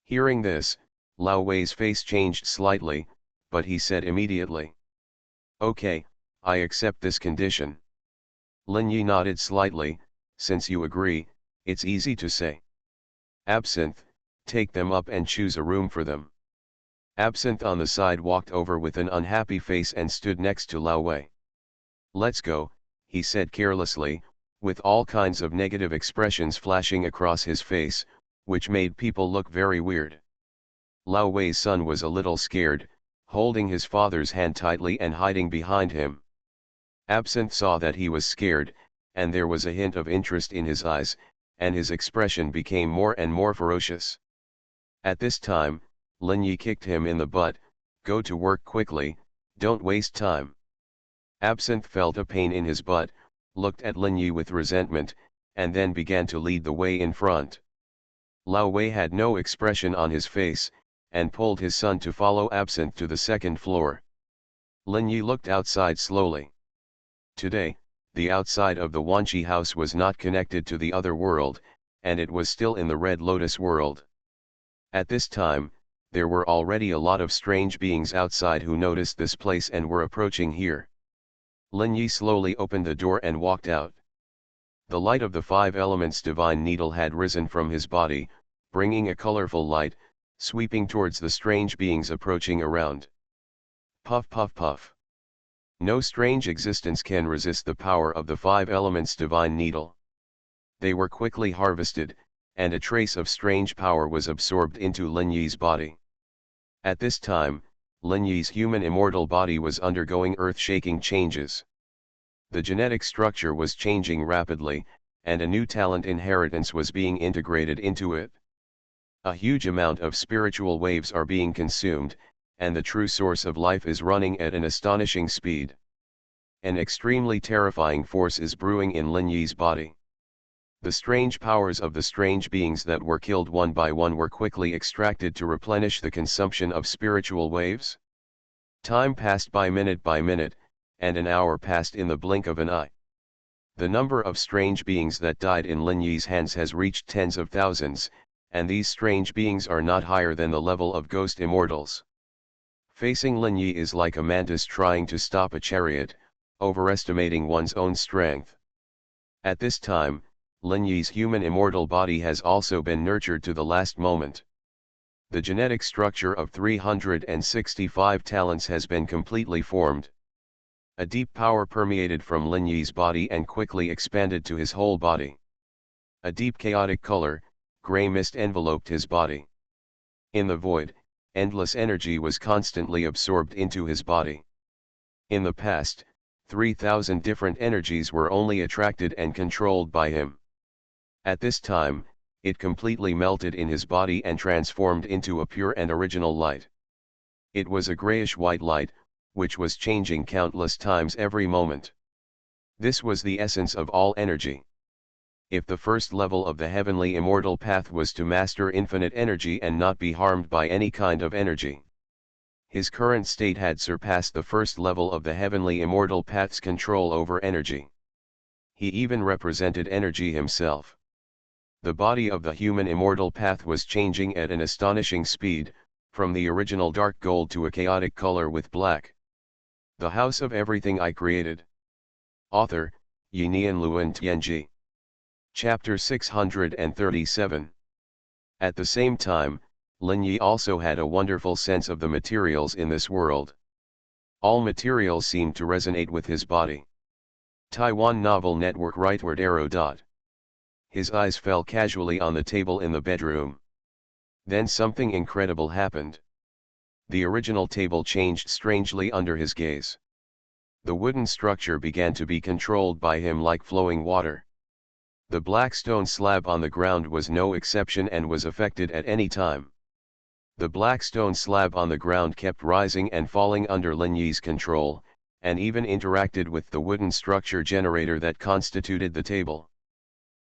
Hearing this, Lao Wei's face changed slightly, but he said immediately, okay, I accept this condition. Lin Yi nodded slightly. Since you agree, it's easy to say. Absinthe, take them up and choose a room for them. Absinthe on the side walked over with an unhappy face and stood next to Lao Wei. "Let's go," he said carelessly, with all kinds of negative expressions flashing across his face, which made people look very weird. Lao Wei's son was a little scared, holding his father's hand tightly and hiding behind him. Absinthe saw that he was scared, and there was a hint of interest in his eyes, and his expression became more and more ferocious. At this time, Lin Yi kicked him in the butt. "Go to work quickly, don't waste time." Absinthe felt a pain in his butt, looked at Lin Yi with resentment, and then began to lead the way in front. Lao Wei had no expression on his face, and pulled his son to follow Absinthe to the second floor. Lin Yi looked outside slowly. Today, the outside of the Wanqi house was not connected to the other world, and it was still in the Red Lotus world. At this time, there were already a lot of strange beings outside who noticed this place and were approaching here. Lin Yi slowly opened the door and walked out. The light of the five elements divine needle had risen from his body, bringing a colorful light, sweeping towards the strange beings approaching around. Puff puff puff. No strange existence can resist the power of the five elements divine needle. They were quickly harvested, and a trace of strange power was absorbed into Lin Yi's body. At this time, Lin Yi's human immortal body was undergoing earth-shaking changes. The genetic structure was changing rapidly, and a new talent inheritance was being integrated into it. A huge amount of spiritual waves are being consumed, and the true source of life is running at an astonishing speed. An extremely terrifying force is brewing in Lin Yi's body. The strange powers of the strange beings that were killed one by one were quickly extracted to replenish the consumption of spiritual waves. Time passed by minute, and an hour passed in the blink of an eye. The number of strange beings that died in Lin Yi's hands has reached tens of thousands, and these strange beings are not higher than the level of ghost immortals. Facing Lin Yi is like a mantis trying to stop a chariot, overestimating one's own strength. At this time, Lin Yi's human immortal body has also been nurtured to the last moment. The genetic structure of 365 talents has been completely formed. A deep power permeated from Lin Yi's body and quickly expanded to his whole body. A deep chaotic color, gray mist enveloped his body. In the void, endless energy was constantly absorbed into his body. In the past, 3,000 different energies were only attracted and controlled by him. At this time, it completely melted in his body and transformed into a pure and original light. It was a grayish-white light, which was changing countless times every moment. This was the essence of all energy. If the first level of the heavenly immortal path was to master infinite energy and not be harmed by any kind of energy, his current state had surpassed the first level of the heavenly immortal path's control over energy. He even represented energy himself. The body of the human immortal path was changing at an astonishing speed, from the original dark gold to a chaotic color with black. The House of Everything I Created. Author, Yinian Luan Tianji. Chapter 637. At the same time, Lin Yi also had a wonderful sense of the materials in this world. All materials seemed to resonate with his body. Taiwan Novel Network Rightward arrow. His eyes fell casually on the table in the bedroom. Then something incredible happened. The original table changed strangely under his gaze. The wooden structure began to be controlled by him like flowing water. The black stone slab on the ground was no exception and was affected at any time. The black stone slab on the ground kept rising and falling under Lin Yi's control, and even interacted with the wooden structure generator that constituted the table.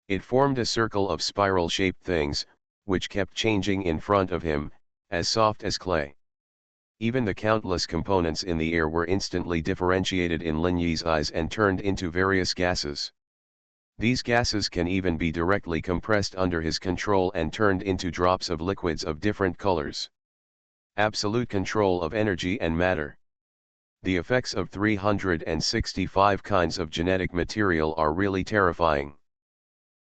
It formed a circle of spiral-shaped things, which kept changing in front of him, as soft as clay. Even the countless components in the air were instantly differentiated in Lin Yi's eyes and turned into various gases. These gases can even be directly compressed under his control and turned into drops of liquids of different colors. Absolute control of energy and matter. The effects of 365 kinds of genetic material are really terrifying.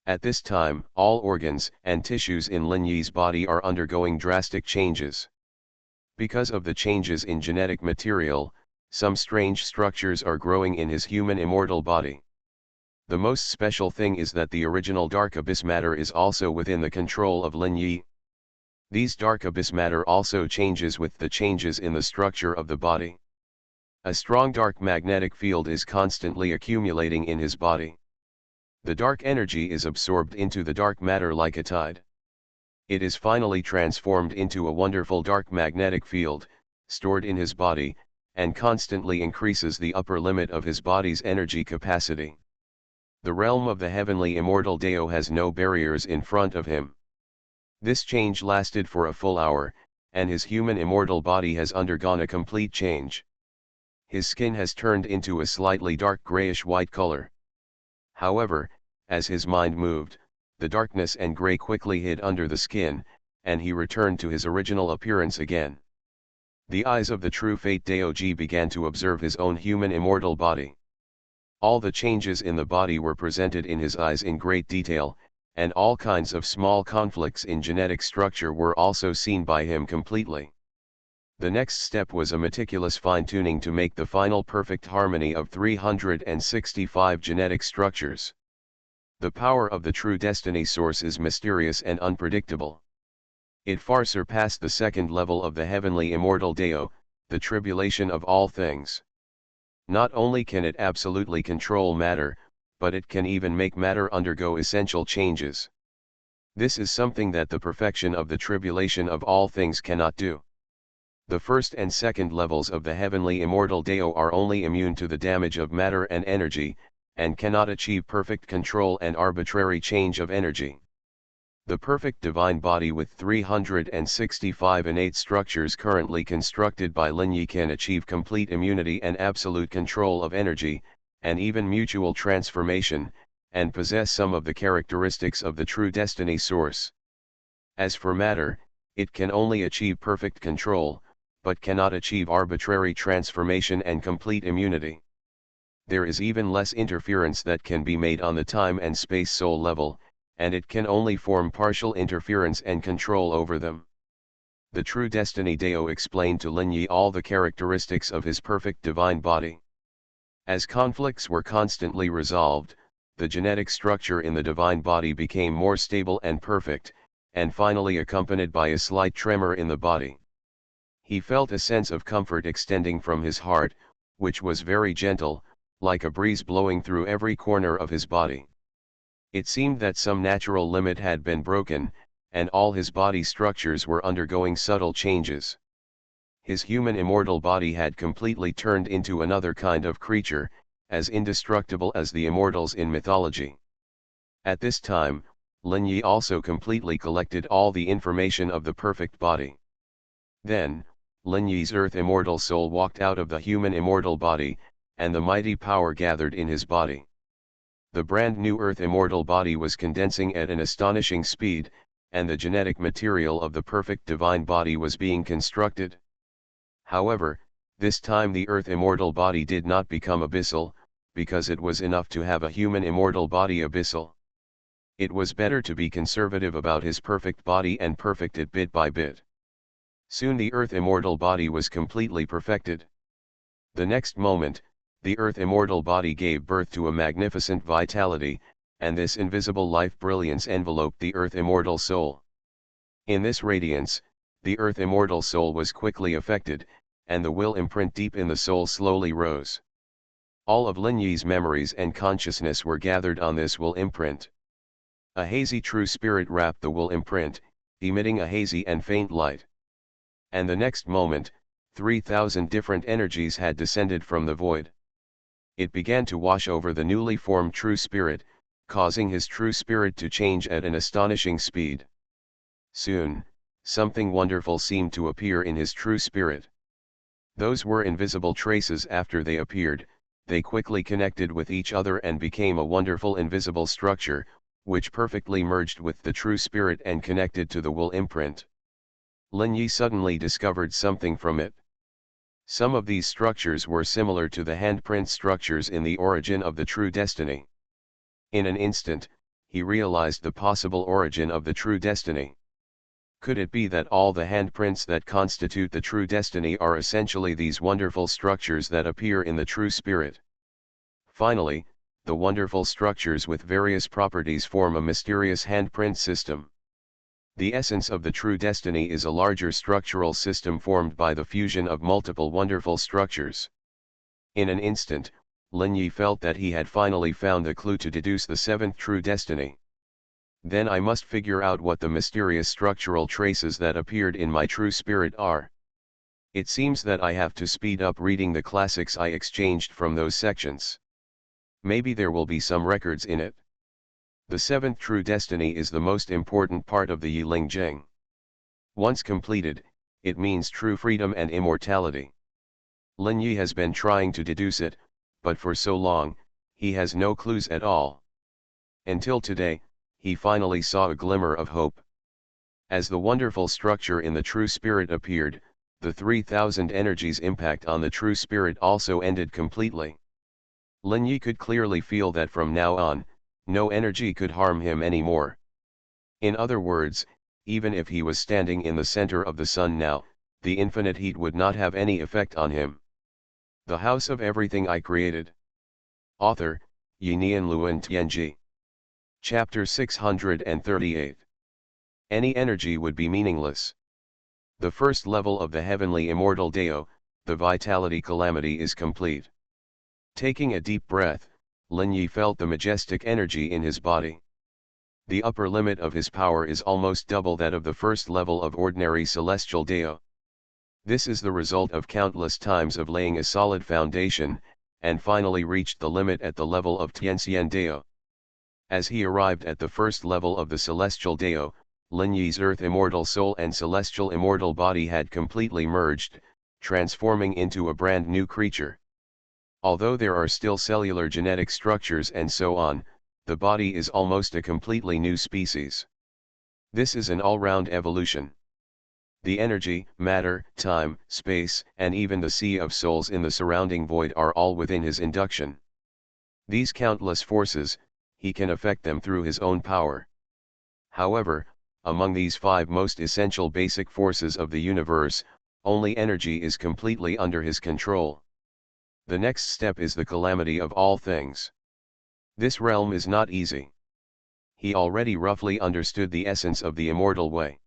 At this time, all organs and tissues in Lin Yi's body are undergoing drastic changes. Because of the changes in genetic material, Some strange structures are growing in his human immortal body. The most special thing is that the original dark abyss matter is also within the control of Lin Yi. These dark abyss matter also changes with the changes in the structure of the body. A strong dark magnetic field is constantly accumulating in his body. The dark energy is absorbed into the dark matter like a tide. It is finally transformed into a wonderful dark magnetic field, stored in his body, and constantly increases the upper limit of his body's energy capacity. The realm of the heavenly immortal Dao has no barriers in front of him. This change lasted for a full hour, and his human immortal body has undergone a complete change. His skin has turned into a slightly dark grayish-white color. However, as his mind moved, the darkness and gray quickly hid under the skin, and he returned to his original appearance again. The eyes of the true Fate Daoji began to observe his own human immortal body. All the changes in the body were presented in his eyes in great detail, and all kinds of small conflicts in genetic structure were also seen by him completely. The next step was a meticulous fine-tuning to make the final perfect harmony of 365 genetic structures. The power of the true destiny source is mysterious and unpredictable. It far surpassed the second level of the heavenly immortal Dao, the tribulation of all things. Not only can it absolutely control matter, but it can even make matter undergo essential changes. This is something that the perfection of the tribulation of all things cannot do. The first and second levels of the heavenly immortal Dao are only immune to the damage of matter and energy, and cannot achieve perfect control and arbitrary change of energy. The perfect divine body with 365 innate structures currently constructed by Lin Yi can achieve complete immunity and absolute control of energy, and even mutual transformation, and possess some of the characteristics of the true destiny source. As for matter, it can only achieve perfect control, but cannot achieve arbitrary transformation and complete immunity. There is even less interference that can be made on the time and space soul level, and it can only form partial interference and control over them. The true destiny Dao explained to Lin Yi all the characteristics of his perfect divine body. As conflicts were constantly resolved, the genetic structure in the divine body became more stable and perfect, and finally accompanied by a slight tremor in the body. He felt a sense of comfort extending from his heart, which was very gentle, like a breeze blowing through every corner of his body. It seemed that some natural limit had been broken, and all his body structures were undergoing subtle changes. His human immortal body had completely turned into another kind of creature, as indestructible as the immortals in mythology. At this time, Lin Yi also completely collected all the information of the perfect body. Then, Lin Yi's earth immortal soul walked out of the human immortal body, and the mighty power gathered in his body. The brand new earth immortal body was condensing at an astonishing speed, and the genetic material of the perfect divine body was being constructed. However, this time the earth immortal body did not become abyssal, because it was enough to have a human immortal body abyssal. It was better to be conservative about his perfect body and perfect it bit by bit. Soon the earth immortal body was completely perfected. The next moment, the earth immortal body gave birth to a magnificent vitality, and this invisible life brilliance enveloped the earth immortal soul. In this radiance, the earth immortal soul was quickly affected, and the will imprint deep in the soul slowly rose. All of Lin Yi's memories and consciousness were gathered on this will imprint. A hazy true spirit wrapped the will imprint, emitting a hazy and faint light. And the next moment, 3,000 different energies had descended from the void. It began to wash over the newly formed true spirit, causing his true spirit to change at an astonishing speed. Soon, something wonderful seemed to appear in his true spirit. Those were invisible traces. After they appeared, they quickly connected with each other and became a wonderful invisible structure, which perfectly merged with the true spirit and connected to the will imprint. Lin Yi suddenly discovered something from it. Some of these structures were similar to the handprint structures in the origin of the true destiny. In an instant, he realized the possible origin of the true destiny. Could it be that all the handprints that constitute the true destiny are essentially these wonderful structures that appear in the true spirit? Finally, the wonderful structures with various properties form a mysterious handprint system. The essence of the true destiny is a larger structural system formed by the fusion of multiple wonderful structures. In an instant, Lin Yi felt that he had finally found the clue to deduce the seventh true destiny. Then I must figure out what the mysterious structural traces that appeared in my true spirit are. It seems that I have to speed up reading the classics I exchanged from those sections. Maybe there will be some records in it. The seventh true destiny is the most important part of the Yiling Jing. Once completed, it means true freedom and immortality. Lin Yi has been trying to deduce it, but for so long, he has no clues at all. Until today, he finally saw a glimmer of hope. As the wonderful structure in the true spirit appeared, the 3,000 energies' impact on the true spirit also ended completely. Lin Yi could clearly feel that from now on, no energy could harm him anymore. In other words, even if he was standing in the center of the sun now, the infinite heat would not have any effect on him. The House of Everything I Created. Author, Yinian Luan Tianji. Chapter 638. Any energy would be meaningless. The first level of the heavenly immortal Dao, the vitality calamity, is complete. Taking a deep breath, Lin Yi felt the majestic energy in his body. The upper limit of his power is almost double that of the first level of ordinary celestial Dao. This is the result of countless times of laying a solid foundation, and finally reached the limit at the level of Tianxian Dao. As he arrived at the first level of the celestial Dao, Lin Yi's earth immortal soul and celestial immortal body had completely merged, transforming into a brand new creature. Although there are still cellular genetic structures and so on, the body is almost a completely new species. This is an all-round evolution. The energy, matter, time, space, and even the sea of souls in the surrounding void are all within his induction. These countless forces, he can affect them through his own power. However, among these 5 most essential basic forces of the universe, only energy is completely under his control. The next step is the calamity of all things. This realm is not easy. He already roughly understood the essence of the immortal way.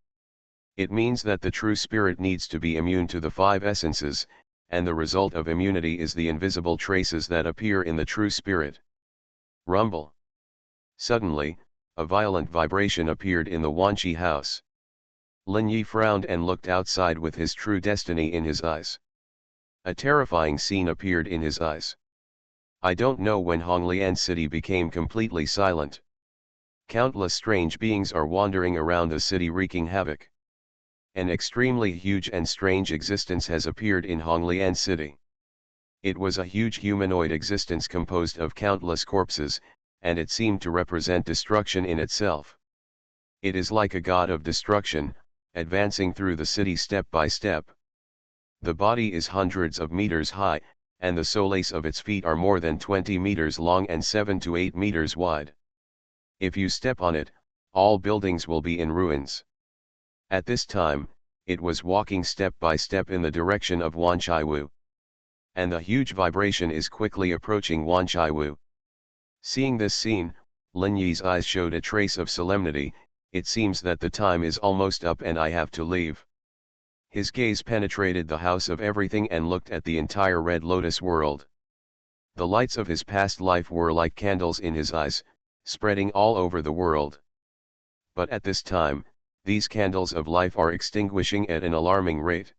It means that the true spirit needs to be immune to the 5 essences, and the result of immunity is the invisible traces that appear in the true spirit. Rumble. Suddenly, a violent vibration appeared in the Wanqi house. Lin Yi frowned and looked outside with his true destiny in his eyes. A terrifying scene appeared in his eyes. I don't know when Honglian city became completely silent. Countless strange beings are wandering around the city wreaking havoc. An extremely huge and strange existence has appeared in Honglian city. It was a huge humanoid existence composed of countless corpses, and it seemed to represent destruction in itself. It is like a god of destruction, advancing through the city step by step. The body is hundreds of meters high, and the soles of its feet are more than 20 meters long and 7 to 8 meters wide. If you step on it, all buildings will be in ruins. At this time, it was walking step by step in the direction of Wanchaiwu. And the huge vibration is quickly approaching Wanchaiwu. Seeing this scene, Lin Yi's eyes showed a trace of solemnity. It seems that the time is almost up and I have to leave. His gaze penetrated the house of everything and looked at the entire Red Lotus world. The lights of his past life were like candles in his eyes, spreading all over the world. But at this time, these candles of life are extinguishing at an alarming rate.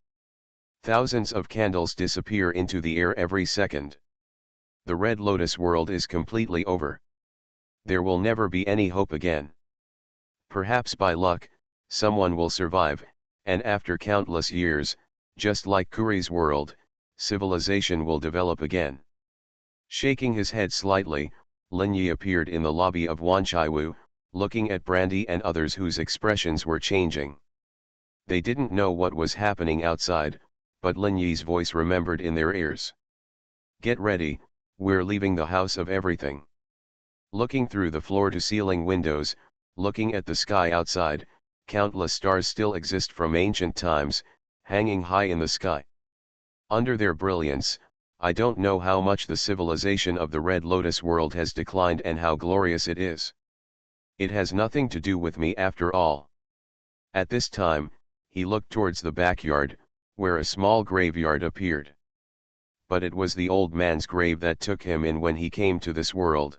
Thousands of candles disappear into the air every second. The Red Lotus world is completely over. There will never be any hope again. Perhaps by luck, someone will survive, and after countless years, just like Kuri's world, civilization will develop again. Shaking his head slightly, Lin Yi appeared in the lobby of Wanchaiwu, looking at Brandy and others whose expressions were changing. They didn't know what was happening outside, but Lin Yi's voice remembered in their ears. Get ready, we're leaving the house of everything. Looking through the floor-to-ceiling windows, looking at the sky outside, Countless stars still exist from ancient times, hanging high in the sky. Under their brilliance, I don't know how much the civilization of the Red Lotus world has declined and how glorious it is. It has nothing to do with me after all. At this time, he looked towards the backyard, where a small graveyard appeared. But it was the old man's grave that took him in when he came to this world.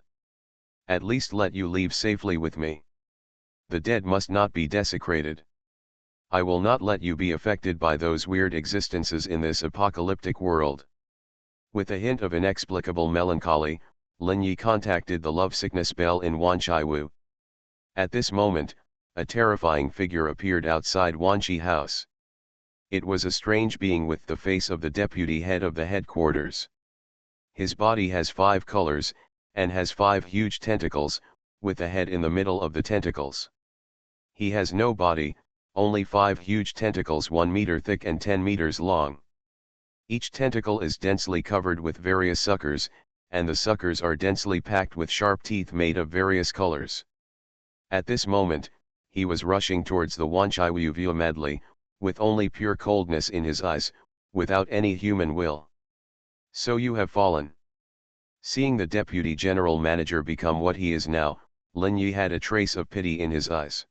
At least let you leave safely with me. The dead must not be desecrated. I will not let you be affected by those weird existences in this apocalyptic world. With a hint of inexplicable melancholy, Lin Yi contacted the lovesickness bell in Wanchaiwu. At this moment, a terrifying figure appeared outside Wanchi house. It was a strange being with the face of the deputy head of the headquarters. His body has 5 colors, and has 5 huge tentacles, with a head in the middle of the tentacles. He has no body, only 5 huge tentacles 1 meter thick and 10 meters long. Each tentacle is densely covered with various suckers, and the suckers are densely packed with sharp teeth made of various colors. At this moment, he was rushing towards the Wanchaiwu view madly, with only pure coldness in his eyes, without any human will. So you have fallen. Seeing the deputy general manager become what he is now, Lin Yi had a trace of pity in his eyes.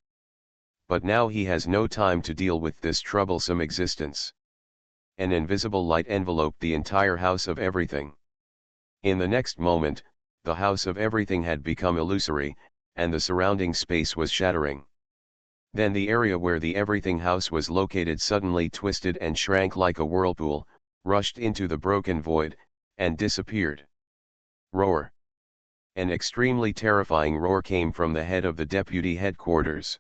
But now he has no time to deal with this troublesome existence. An invisible light enveloped the entire house of everything. In the next moment, the house of everything had become illusory, and the surrounding space was shattering. Then the area where the everything house was located suddenly twisted and shrank like a whirlpool, rushed into the broken void, and disappeared. Roar! An extremely terrifying roar came from the head of the deputy headquarters.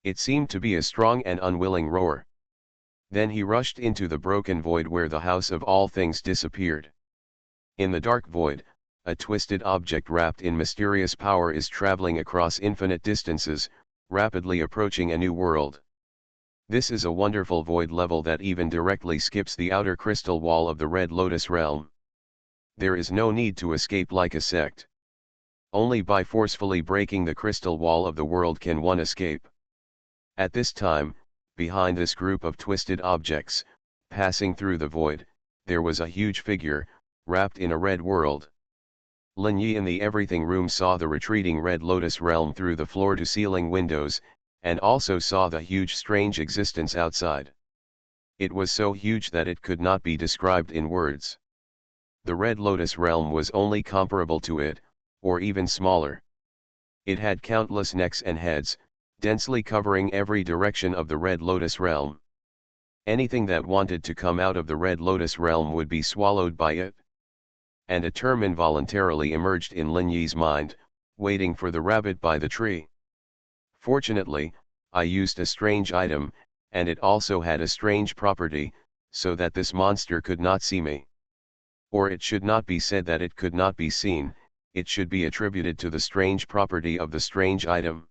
It seemed to be a strong and unwilling roar. Then he rushed into the broken void where the house of all things disappeared. In the dark void, a twisted object wrapped in mysterious power is traveling across infinite distances, rapidly approaching a new world. This is a wonderful void level that even directly skips the outer crystal wall of the Red Lotus realm. There is no need to escape like a sect. Only by forcefully breaking the crystal wall of the world can one escape. At this time, behind this group of twisted objects, passing through the void, there was a huge figure, wrapped in a red world. Lin Yi in the everything room saw the retreating Red Lotus realm through the floor-to-ceiling windows, and also saw the huge strange existence outside. It was so huge that it could not be described in words. The Red Lotus realm was only comparable to it, or even smaller. It had countless necks and heads, densely covering every direction of the Red Lotus realm. Anything that wanted to come out of the Red Lotus realm would be swallowed by it. And a term involuntarily emerged in Lin Yi's mind, waiting for the rabbit by the tree. Fortunately, I used a strange item, and it also had a strange property, so that this monster could not see me. Or it should not be said that it could not be seen, it should be attributed to the strange property of the strange item.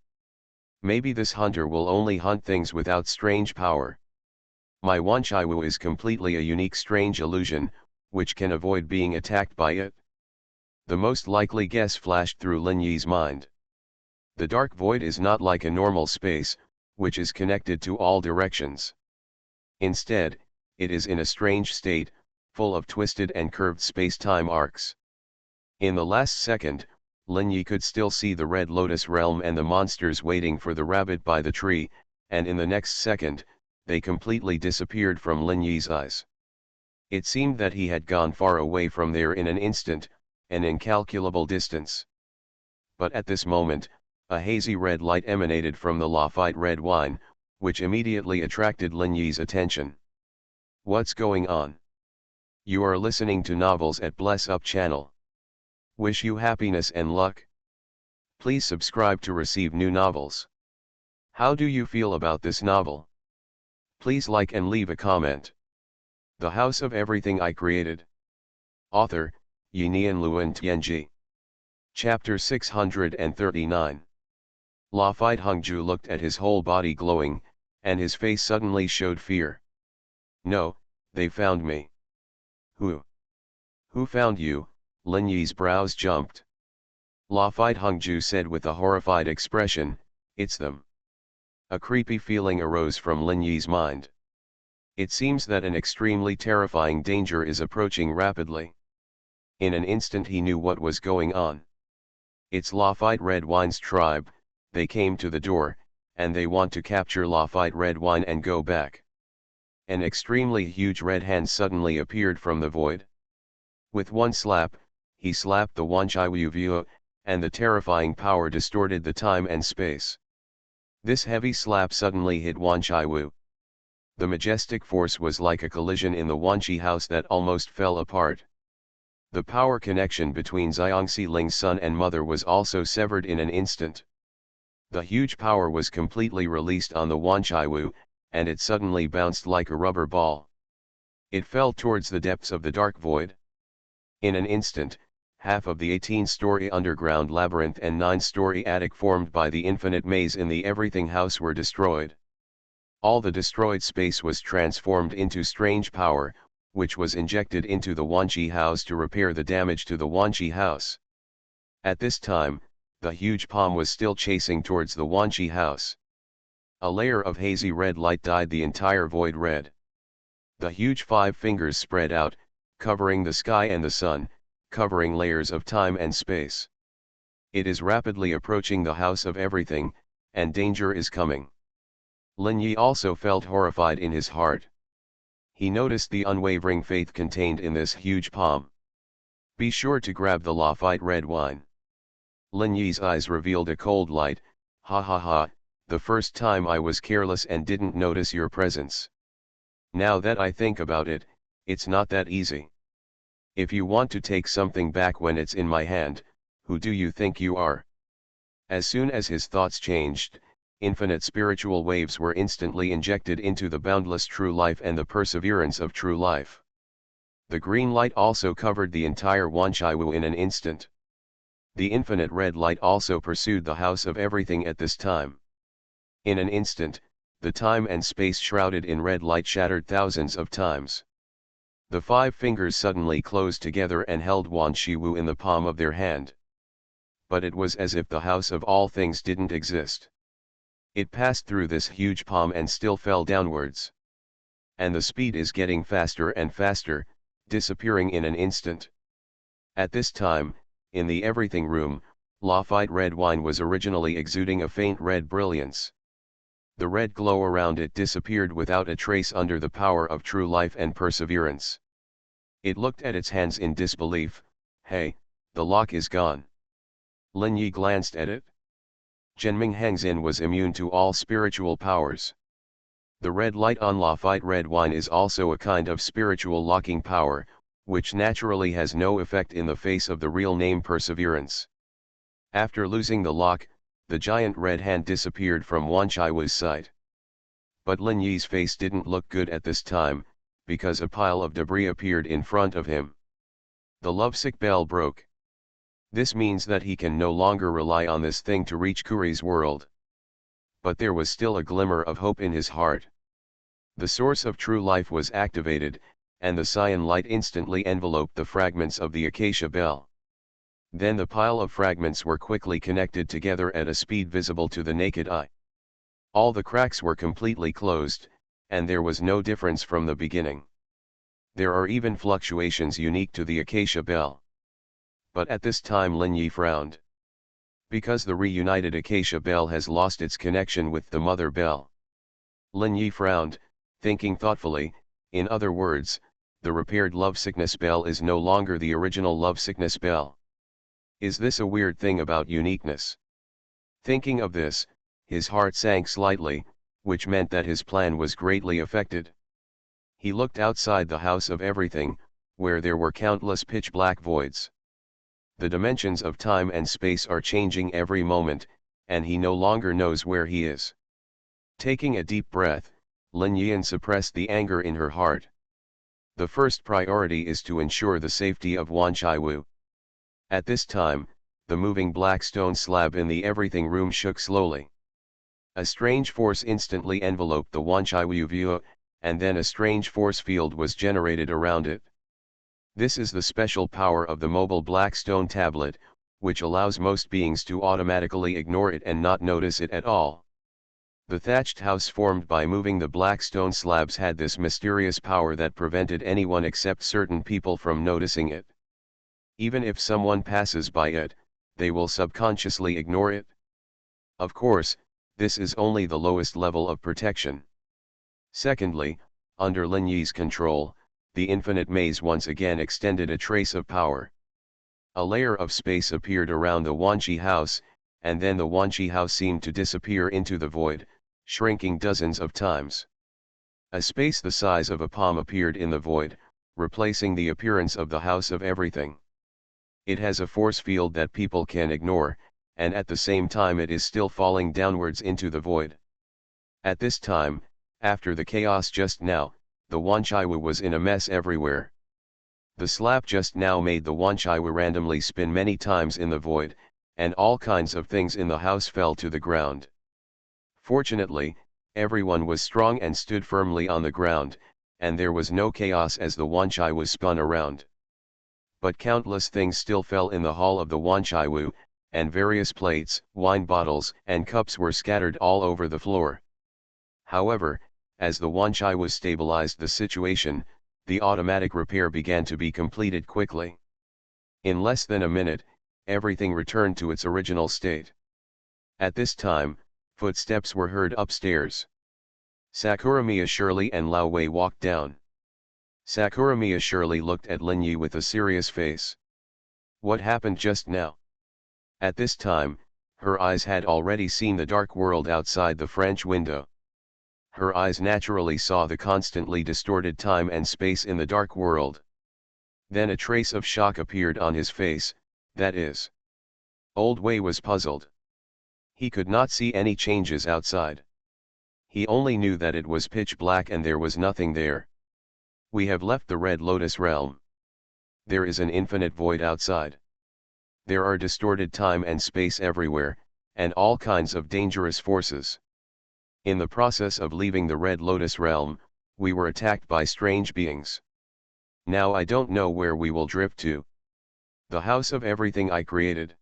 Maybe this hunter will only hunt things without strange power. My Wanchaiwu is completely a unique strange illusion, which can avoid being attacked by it. The most likely guess flashed through Lin Yi's mind. The dark void is not like a normal space, which is connected to all directions. Instead, it is in a strange state, full of twisted and curved space-time arcs. In the last second, Lin Yi could still see the Red Lotus realm and the monsters waiting for the rabbit by the tree, and in the next second, they completely disappeared from Lin Yi's eyes. It seemed that he had gone far away from there in an instant, an incalculable distance. But at this moment, a hazy red light emanated from the Lafite red wine, which immediately attracted Lin Yi's attention. What's going on? You are listening to novels at Bless Up channel. Wish you happiness and luck. Please subscribe to receive new novels. How do you feel about this novel? Please like and leave a comment. The House of Everything I Created. Author, Yinian Luan Tianji. Chapter 639. Lafite Hongju looked at his whole body glowing, and his face suddenly showed fear. No, they found me. Who? Who found you? Lin Yi's brows jumped. Lafite Hongju said with a horrified expression, it's them. A creepy feeling arose from Lin Yi's mind. It seems that an extremely terrifying danger is approaching rapidly. In an instant he knew what was going on. It's Lafite Red Wine's tribe. They came to the door, and they want to capture Lafite Red Wine and go back. An extremely huge red hand suddenly appeared from the void. With one slap, he slapped the Wanchai Wu, and the terrifying power distorted the time and space. This heavy slap suddenly hit Wanchai Wu. The majestic force was like a collision in the Wanchi house that almost fell apart. The power connection between Xiangxi Ling's son and mother was also severed in an instant. The huge power was completely released on the Wanchai Wu, and it suddenly bounced like a rubber ball. It fell towards the depths of the dark void. In an instant, half of the 18-story underground labyrinth and 9-story attic formed by the infinite maze in the Everything House were destroyed. All the destroyed space was transformed into strange power, which was injected into the Wanchi house to repair the damage to the Wanchi house. At this time, the huge palm was still chasing towards the Wanchi house. A layer of hazy red light dyed the entire void red. The huge 5 fingers spread out, covering the sky and the sun, covering layers of time and space. It is rapidly approaching the house of everything, and danger is coming. Lin Yi also felt horrified in his heart. He noticed the unwavering faith contained in this huge palm. Be sure to grab the Lafite Red Wine. Lin Yi's eyes revealed a cold light. Ha ha ha, the first time I was careless and didn't notice your presence. Now that I think about it, it's not that easy. If you want to take something back when it's in my hand, who do you think you are? As soon as his thoughts changed, infinite spiritual waves were instantly injected into the boundless true life and the perseverance of true life. The green light also covered the entire Wanchai Wu in an instant. The infinite red light also pursued the house of everything at this time. In an instant, the time and space shrouded in red light shattered thousands of times. The 5 fingers suddenly closed together and held Wanchi Wu in the palm of their hand. But it was as if the house of all things didn't exist. It passed through this huge palm and still fell downwards. And the speed is getting faster and faster, disappearing in an instant. At this time, in the everything room, Lafite Red Wine was originally exuding a faint red brilliance. The red glow around it disappeared without a trace under the power of true life and perseverance. It looked at its hands in disbelief. Hey, the lock is gone. Lin Yi glanced at it. Zhenming Hengzin was immune to all spiritual powers. The red light on Lafite Red Wine is also a kind of spiritual locking power, which naturally has no effect in the face of the real name perseverance. After losing the lock, the giant red hand disappeared from Wanchai Wu's sight. But Lin Yi's face didn't look good at this time, because a pile of debris appeared in front of him. The lovesick bell broke. This means that he can no longer rely on this thing to reach Kuri's world. But there was still a glimmer of hope in his heart. The source of true life was activated, and the cyan light instantly enveloped the fragments of the acacia bell. Then the pile of fragments were quickly connected together at a speed visible to the naked eye. All the cracks were completely closed, and there was no difference from the beginning. There are even fluctuations unique to the acacia bell. But at this time Lin Yi frowned. Because the reunited acacia bell has lost its connection with the mother bell. Lin Yi frowned, thinking thoughtfully. In other words, the repaired lovesickness bell is no longer the original lovesickness bell. Is this a weird thing about uniqueness? Thinking of this, his heart sank slightly, which meant that his plan was greatly affected. He looked outside the house of everything, where there were countless pitch-black voids. The dimensions of time and space are changing every moment, and he no longer knows where he is. Taking a deep breath, Lin Yian suppressed the anger in her heart. The first priority is to ensure the safety of Wanchai Wu. At this time, the moving black stone slab in the everything room shook slowly. A strange force instantly enveloped the Wanchai Wu view, and then a strange force field was generated around it. This is the special power of the mobile black stone tablet, which allows most beings to automatically ignore it and not notice it at all. The thatched house formed by moving the black stone slabs had this mysterious power that prevented anyone except certain people from noticing it. Even if someone passes by it, they will subconsciously ignore it. Of course, this is only the lowest level of protection. Secondly, under Lin Yi's control, the infinite maze once again extended a trace of power. A layer of space appeared around the Wanqi house, and then the Wanqi house seemed to disappear into the void, shrinking dozens of times. A space the size of a palm appeared in the void, replacing the appearance of the house of everything. It has a force field that people can ignore, and at the same time it is still falling downwards into the void. At this time, after the chaos just now, the Wanqiwu was in a mess everywhere. The slap just now made the Wanqiwu randomly spin many times in the void, and all kinds of things in the house fell to the ground. Fortunately, everyone was strong and stood firmly on the ground, and there was no chaos as the Wanqiwu spun around. But countless things still fell in the hall of the Wanqiwu, and various plates, wine bottles, and cups were scattered all over the floor. However, as the Wanqiwu stabilized the situation, the automatic repair began to be completed quickly. In less than a minute, everything returned to its original state. At this time, footsteps were heard upstairs. Sakuramiya Shirley and Lao Wei walked down. Sakuramiya Shirley looked at Lin Yi with a serious face. What happened just now? At this time, her eyes had already seen the dark world outside the French window. Her eyes naturally saw the constantly distorted time and space in the dark world. Then a trace of shock appeared on his face, that is. Old Wei was puzzled. He could not see any changes outside. He only knew that it was pitch black and there was nothing there. We have left the Red Lotus realm. There is an infinite void outside. There are distorted time and space everywhere, and all kinds of dangerous forces. In the process of leaving the Red Lotus realm, we were attacked by strange beings. Now I don't know where we will drift to. The house of everything I created.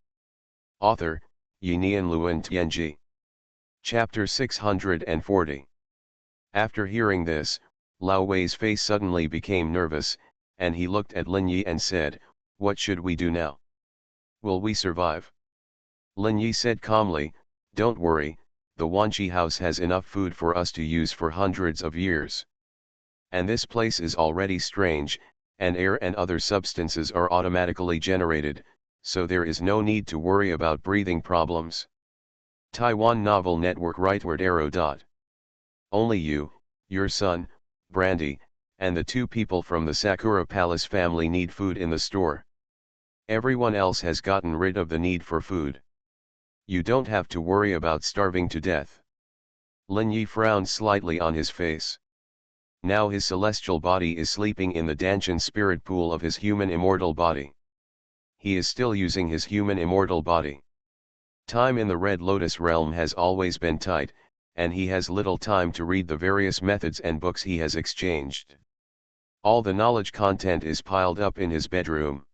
Author, Yinian Luan Tianji. Chapter 640. After hearing this, Lao Wei's face suddenly became nervous, and he looked at Lin Yi and said, "What should we do now? Will we survive?" Lin Yi said calmly, "Don't worry, the Wanqi house has enough food for us to use for hundreds of years. And this place is already strange, and air and other substances are automatically generated, so there is no need to worry about breathing problems." Taiwan Novel Network Rightward Arrow. Only you, your son, Brandy, and the two people from the Sakura Palace family need food in the store. Everyone else has gotten rid of the need for food. You don't have to worry about starving to death. Lin Yi frowned slightly on his face. Now his celestial body is sleeping in the Danshan spirit pool of his human immortal body. He is still using his human immortal body. Time in the Red Lotus realm has always been tight, and he has little time to read the various methods and books he has exchanged. All the knowledge content is piled up in his bedroom.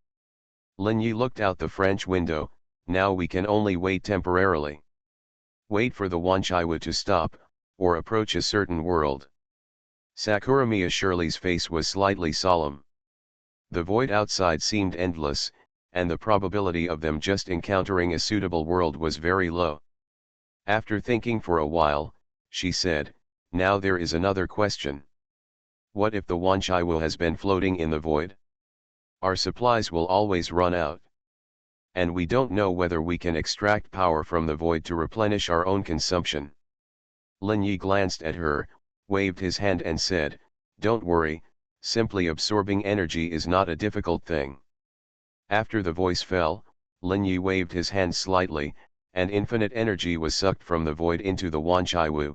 Lin Yi looked out the French window. Now we can only wait temporarily. Wait for the Wanqiwu to stop, or approach a certain world. Sakuramiya Shirley's face was slightly solemn. The void outside seemed endless, and the probability of them just encountering a suitable world was very low. After thinking for a while, she said, "Now there is another question. What if the Wanqiwu has been floating in the void? Our supplies will always run out. And we don't know whether we can extract power from the void to replenish our own consumption." Lin Yi glanced at her, waved his hand and said, "Don't worry, simply absorbing energy is not a difficult thing." After the voice fell, Lin Yi waved his hand slightly, and infinite energy was sucked from the void into the Wanqiwu.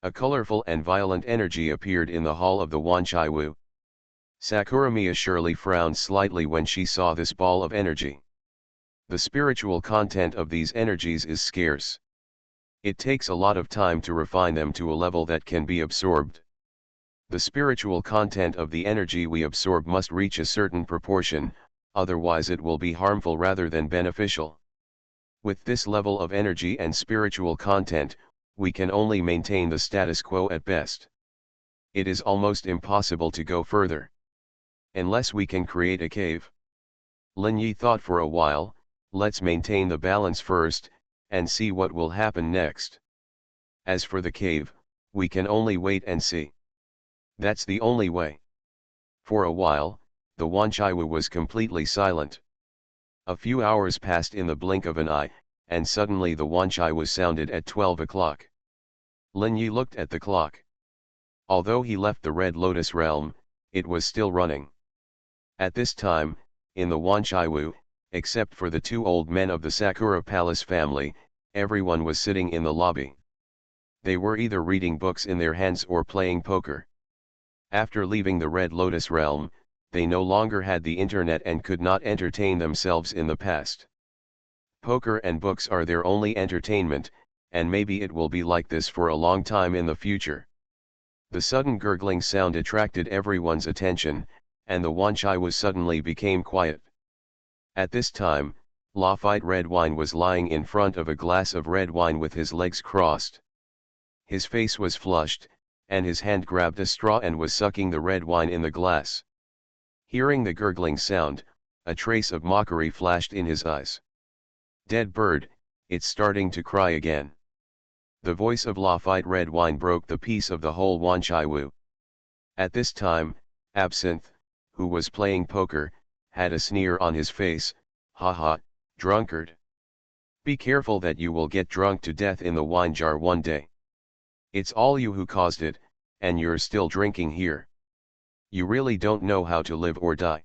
A colorful and violent energy appeared in the hall of the Wanqiwu. Sakuramiya Shirley frowned slightly when she saw this ball of energy. The spiritual content of these energies is scarce. It takes a lot of time to refine them to a level that can be absorbed. The spiritual content of the energy we absorb must reach a certain proportion, otherwise it will be harmful rather than beneficial. With this level of energy and spiritual content, we can only maintain the status quo at best. It is almost impossible to go further. Unless we can create a cave. Lin Yi thought for a while, let's maintain the balance first, and see what will happen next. As for the cave, we can only wait and see. That's the only way. For a while, the Wanchaiwu was completely silent. A few hours passed in the blink of an eye, and suddenly the Wanchaiwu sounded at 12 o'clock. Lin Yi looked at the clock. Although he left the Red Lotus realm, it was still running. At this time, in the Wanchaiwu, except for the two old men of the Sakura Palace family, everyone was sitting in the lobby. They were either reading books in their hands or playing poker. After leaving the Red Lotus realm, they no longer had the internet and could not entertain themselves in the past. Poker and books are their only entertainment, and maybe it will be like this for a long time in the future. The sudden gurgling sound attracted everyone's attention, and the Wanchaiwu suddenly became quiet. At this time, Lafite Redwine was lying in front of a glass of red wine with his legs crossed. His face was flushed, and his hand grabbed a straw and was sucking the red wine in the glass. Hearing the gurgling sound, a trace of mockery flashed in his eyes. "Dead bird, it's starting to cry again." The voice of Lafite Redwine broke the peace of the whole Wanchaiwu. At this time, Absinthe, who was playing poker, had a sneer on his face. "Ha ha, drunkard. Be careful that you will get drunk to death in the wine jar one day. It's all you who caused it, and you're still drinking here. You really don't know how to live or die."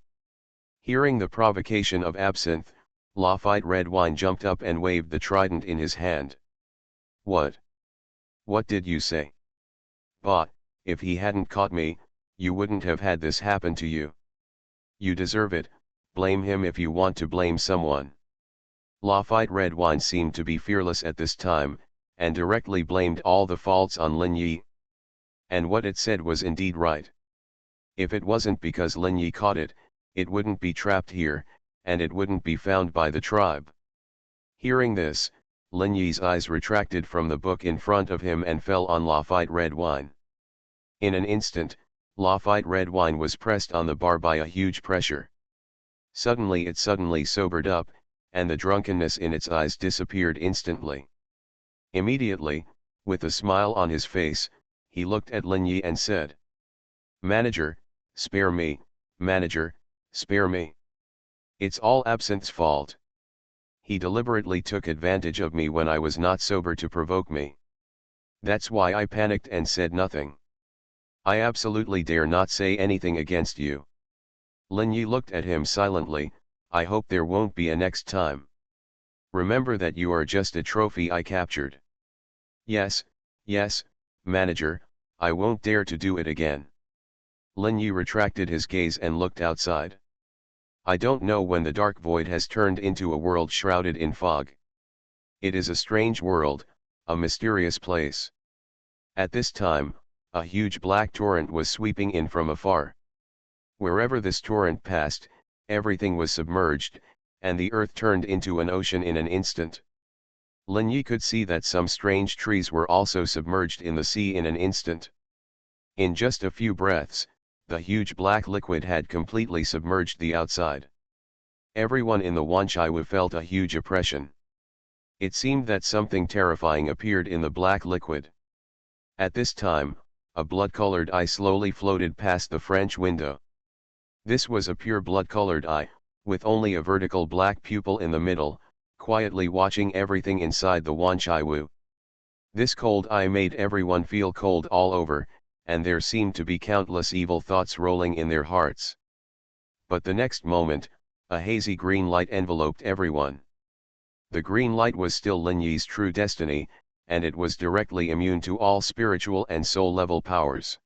Hearing the provocation of Absinthe, Lafite Redwine jumped up and waved the trident in his hand. "What? What did you say? Bah, if he hadn't caught me, you wouldn't have had this happen to you. You deserve it, blame him if you want to blame someone." Lafite Redwine seemed to be fearless at this time, and directly blamed all the faults on Lin Yi. And what it said was indeed right. If it wasn't because Lin Yi caught it, it wouldn't be trapped here, and it wouldn't be found by the tribe. Hearing this, Lin Yi's eyes retracted from the book in front of him and fell on Lafite Redwine. In an instant, Lafite Redwine was pressed on the bar by a huge pressure. Suddenly it sobered up, and the drunkenness in its eyes disappeared instantly. Immediately, with a smile on his face, he looked at Lin Yi and said, "Manager, spare me, manager, spare me. It's all Absinthe's fault. He deliberately took advantage of me when I was not sober to provoke me. That's why I panicked and said nothing. I absolutely dare not say anything against you." Lin Yi looked at him silently. "I hope there won't be a next time. Remember that you are just a trophy I captured." Yes, manager, I won't dare to do it again." Lin Yi retracted his gaze and looked outside. I don't know when the dark void has turned into a world shrouded in fog. It is a strange world, a mysterious place. At this time, a huge black torrent was sweeping in from afar. Wherever this torrent passed, everything was submerged, and the earth turned into an ocean in an instant. Lin Yi could see that some strange trees were also submerged in the sea in an instant. In just a few breaths, the huge black liquid had completely submerged the outside. Everyone in the Wanchaiwu felt a huge oppression. It seemed that something terrifying appeared in the black liquid. At this time, a blood-colored eye slowly floated past the French window. This was a pure blood-colored eye, with only a vertical black pupil in the middle, quietly watching everything inside the Wanchaiwu. This cold eye made everyone feel cold all over, and there seemed to be countless evil thoughts rolling in their hearts. But the next moment, a hazy green light enveloped everyone. The green light was still Lin Yi's true destiny, and it was directly immune to all spiritual and soul-level powers.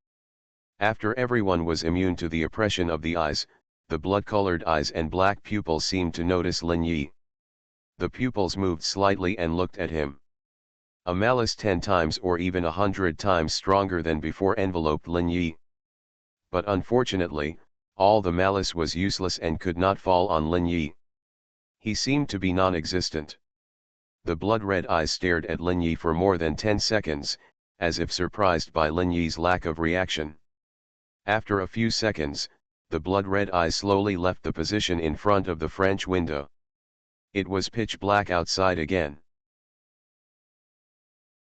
After everyone was immune to the oppression of the eyes, the blood-colored eyes and black pupils seemed to notice Lin Yi. The pupils moved slightly and looked at him. A malice 10 times or even 100 times stronger than before enveloped Lin Yi. But unfortunately, all the malice was useless and could not fall on Lin Yi. He seemed to be non-existent. The blood-red eyes stared at Lin Yi for more than 10 seconds, as if surprised by Lin Yi's lack of reaction. After a few seconds, the blood-red eyes slowly left the position in front of the French window. It was pitch black outside again.